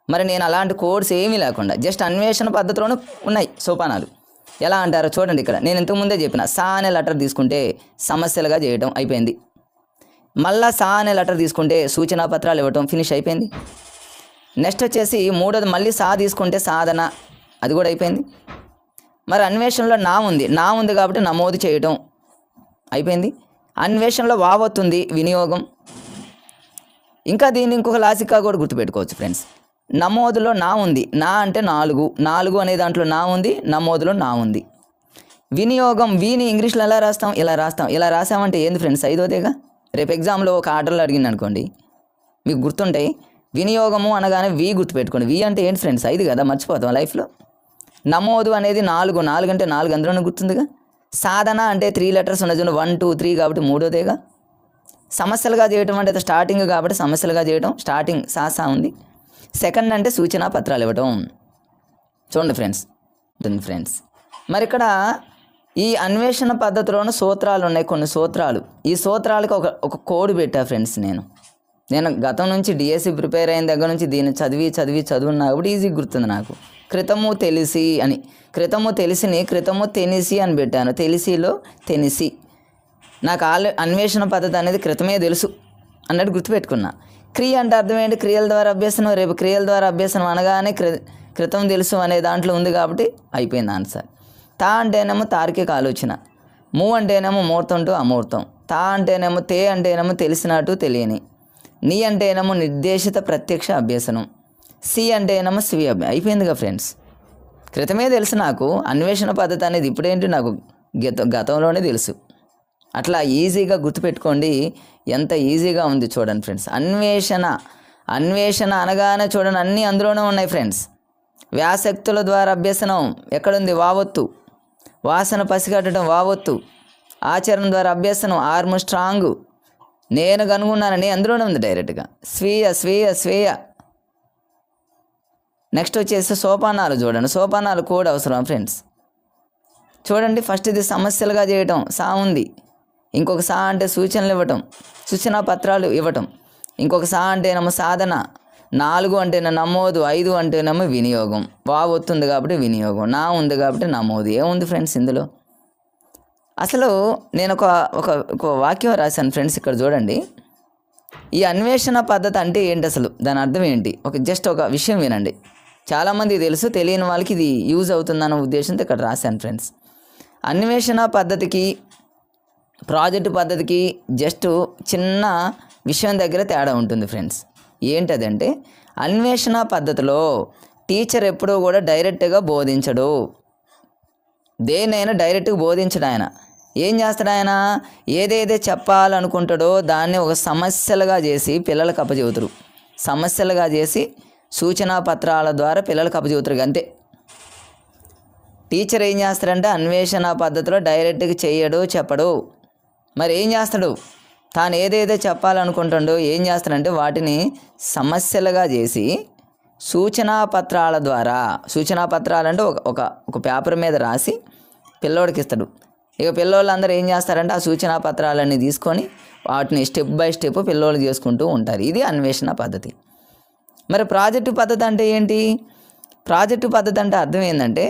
మరి నేను అలాంటి కోడ్స్ ఏమీ లేకుండా జస్ట్ అన్వేషణ పద్ధతిలోనే ఉన్నాయి సోపానాలు. ఎలా అంటారో చూడండి, ఇక్కడ నేను ఇంతకుముందే చెప్పిన, సా అనే లెటర్ తీసుకుంటే సమస్యలుగా చేయటం అయిపోయింది. మళ్ళా సా అనే లెటర్ తీసుకుంటే సూచనా పత్రాలు ఇవ్వటం ఫినిష్ అయిపోయింది. నెక్స్ట్ వచ్చేసి మూడోది మళ్ళీ సా తీసుకుంటే సాధన, అది కూడా అయిపోయింది. మరి అన్వేషణలో నా ఉంది కాబట్టి నమోదు చేయటం అయిపోయింది. అన్వేషణలో వావొత్తుంది, వినియోగం. ఇంకా దీన్ని ఇంకొక లాజిక్గా కూడా గుర్తుపెట్టుకోవచ్చు ఫ్రెండ్స్. నమోదులో నా ఉంది, నా అంటే 4 అనే దాంట్లో నా ఉంది, నమోదులో నా ఉంది. వినియోగం, వీని ఇంగ్లీష్లో ఎలా రాస్తాం, ఇలా రాసామంటే ఏంది ఫ్రెండ్స్, 5వదేగా. రేపు ఎగ్జామ్లో ఒక ఆర్డర్లో అడిగింది అనుకోండి, మీకు గుర్తుంటాయి. వినియోగము అనగానే వి గుర్తుపెట్టుకోండి. వి అంటే ఏంటి ఫ్రెండ్స్, 5 కదా, మర్చిపోతాం లైఫ్లో. నమోదు అనేది 4 అంటే 4 అందులోనే గుర్తుందిగా. సాధన అంటే 3 లెటర్స్ ఉన్నది, 1 2 3 కాబట్టి 3వదేగా. సమస్యలుగా చేయటం అంటే స్టార్టింగ్ కాబట్టి సమస్యలుగా చేయటం, స్టార్టింగ్ సాసా ఉంది. సెకండ్ అంటే సూచనా పత్రాలు ఇవ్వటం. చూడండి ఫ్రెండ్స్ మరి ఇక్కడ ఈ అన్వేషణ పద్ధతిలోని సూత్రాలు ఉన్నాయి, కొన్ని సూత్రాలు. ఈ సూత్రాలకు ఒక కోడ్ పెట్టా ఫ్రెండ్స్. నేను గతం నుంచి డిఎస్సి ప్రిపేర్ అయిన దగ్గర నుంచి దీన్ని చదువున్నా కాబట్టి ఈజీగా గుర్తుంది నాకు. క్రితము తెలిసిని క్రితము తెనిసి అని పెట్టాను. తెలిసిలో తెనిసి. నాకు అన్వేషణ పద్ధతి అనేది క్రితమే తెలుసు అన్నట్టు గుర్తుపెట్టుకున్నా. క్రియ అంటే అర్థం ఏంటి, క్రియల ద్వారా అభ్యసనం. రేపు క్రియల ద్వారా అభ్యసనం అనగానే క్రితం తెలుసు అనే దాంట్లో ఉంది కాబట్టి అయిపోయింది ఆన్సర్. తా అంటేనేమో తార్కిక ఆలోచన, ము అంటేనేమో మూర్తం టు అమూర్తం, తా అంటేనేమో తే అంటేనేమో తెలిసినట్టు తెలియని, ని అంటే ఏమో నిర్దేశిత ప్రత్యక్ష అభ్యసనం, సి అంటే ఏమో స్వీయ అయిపోయిందిగా ఫ్రెండ్స్. క్రితమే తెలుసు నాకు అన్వేషణ పద్ధతి అనేది, ఇప్పుడేంటి నాకు గతంలోనే తెలుసు. అట్లా ఈజీగా గుర్తుపెట్టుకోండి, ఎంత ఈజీగా ఉంది చూడండి ఫ్రెండ్స్. అన్వేషణ అనగానే చూడండి అన్నీ అందులోనే ఉన్నాయి ఫ్రెండ్స్. వ్యాసక్తుల ద్వారా అభ్యసనం ఎక్కడుంది? వావొత్తు. వాసన పసిగట్టడం వావొత్తు. ఆచరణ ద్వారా అభ్యసనం ఆర్మ్ స్ట్రాంగ్. నేను కనుగొన్నానని అందులోనే ఉంది డైరెక్ట్గా. స్వీయ. నెక్స్ట్ వచ్చేసి సోపానాలు చూడండి. సోపానాలు కూడా అవసరం ఫ్రెండ్స్. చూడండి, ఫస్ట్ ఇది సమస్యలుగా చేయటం సా ఉంది. ఇంకొక సా అంటే సూచనలు ఇవ్వటం, సూచనా పత్రాలు ఇవ్వటం. ఇంకొక సా అంటేనేమో సాధన, 4 అంటేనే నమోదు, 5 అంటేనేమో వినియోగం. వావ్ వస్తుంది కాబట్టి వినియోగం, నా ఉంది కాబట్టి నమోదు. ఏముంది ఫ్రెండ్స్ ఇందులో? అసలు నేను ఒక వాక్యం రాశాను ఫ్రెండ్స్, ఇక్కడ చూడండి. ఈ అన్వేషణ పద్ధతి అంటే ఏంటి, అసలు దాని అర్థం ఏంటి? జస్ట్ ఒక విషయం వినండి. చాలామంది తెలుసు, తెలియని వాళ్ళకి ఇది యూజ్ అవుతుందన్న ఉద్దేశంతో ఇక్కడ రాశాను ఫ్రెండ్స్. అన్వేషణ పద్ధతికి ప్రాజెక్టు పద్ధతికి జస్ట్ చిన్న విషయం దగ్గర తేడా ఉంటుంది ఫ్రెండ్స్. ఏంటదంటే, అన్వేషణ పద్ధతిలో టీచర్ ఎప్పుడూ కూడా డైరెక్ట్గా బోధించడు. దేనైనా డైరెక్ట్గా బోధించడు ఆయన. ఏం చేస్తాడు ఆయన? ఏదైతే చెప్పాలనుకుంటాడో దాన్ని ఒక సమస్యలుగా చేసి పిల్లలకు అప్పచెబుతారు. సమస్యలుగా చేసి సూచనా పత్రాల ద్వారా పిల్లలకు అప్పచెబుతారు. అంతే. టీచర్ ఏం చేస్తాడంటే అన్వేషణ పద్ధతిలో డైరెక్ట్గా చేయడు, చెప్పడు. మరి ఏం చేస్తాడు? తాను ఏదైతే చెప్పాలనుకుంటాడో ఏం చేస్తాడంటే వాటిని సమస్యలుగా చేసి సూచనా పత్రాల ద్వారా, సూచనా పత్రాలు అంటే ఒక పేపర్ మీద రాసి పిల్లోడికి ఇస్తాడు. ఇక పిల్లోళ్ళందరూ ఏం చేస్తారంటే ఆ సూచనా పత్రాలన్నీ తీసుకొని వాటిని స్టెప్ బై స్టెప్ పిల్లోళ్ళు చేసుకుంటూ ఉంటారు. ఇది అన్వేషణ పద్ధతి. మరి ప్రాజెక్టు పద్ధతి అంటే ఏంటి? ప్రాజెక్టు పద్ధతి అంటే అర్థం ఏంటంటే,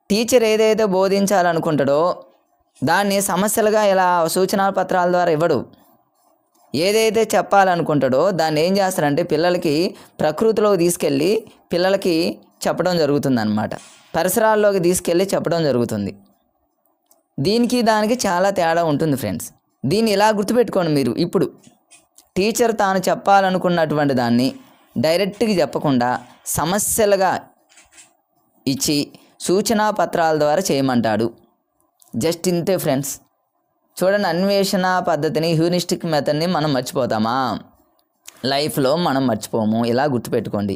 టీచర్ ఏదైతే బోధించాలనుకుంటాడో దాన్ని సమస్యలుగా ఇలా సూచనా పత్రాల ద్వారా ఇవ్వడు. ఏదైతే చెప్పాలనుకుంటాడో దాన్ని ఏం చేస్తారంటే పిల్లలకి ప్రకృతిలోకి తీసుకెళ్ళి పిల్లలకి చెప్పడం జరుగుతుంది అన్నమాట. పరిసరాల్లోకి తీసుకెళ్ళి చెప్పడం జరుగుతుంది. దీనికి దానికి చాలా తేడా ఉంటుంది ఫ్రెండ్స్. దీన్ని ఇలా గుర్తుపెట్టుకోండి మీరు. ఇప్పుడు టీచర్ తాను చెప్పాలనుకున్నటువంటి దాన్ని డైరెక్ట్గా చెప్పకుండా సమస్యలుగా ఇచ్చి సూచనా పత్రాల ద్వారా చేయమంటాడు. జస్ట్ ఇంతే ఫ్రెండ్స్. చూడండి, అన్వేషణ పద్ధతిని, హ్యూరిస్టిక్ మెథడ్ని మనం మర్చిపోతామా? లైఫ్లో మనం మర్చిపోము. ఇలా గుర్తుపెట్టుకోండి.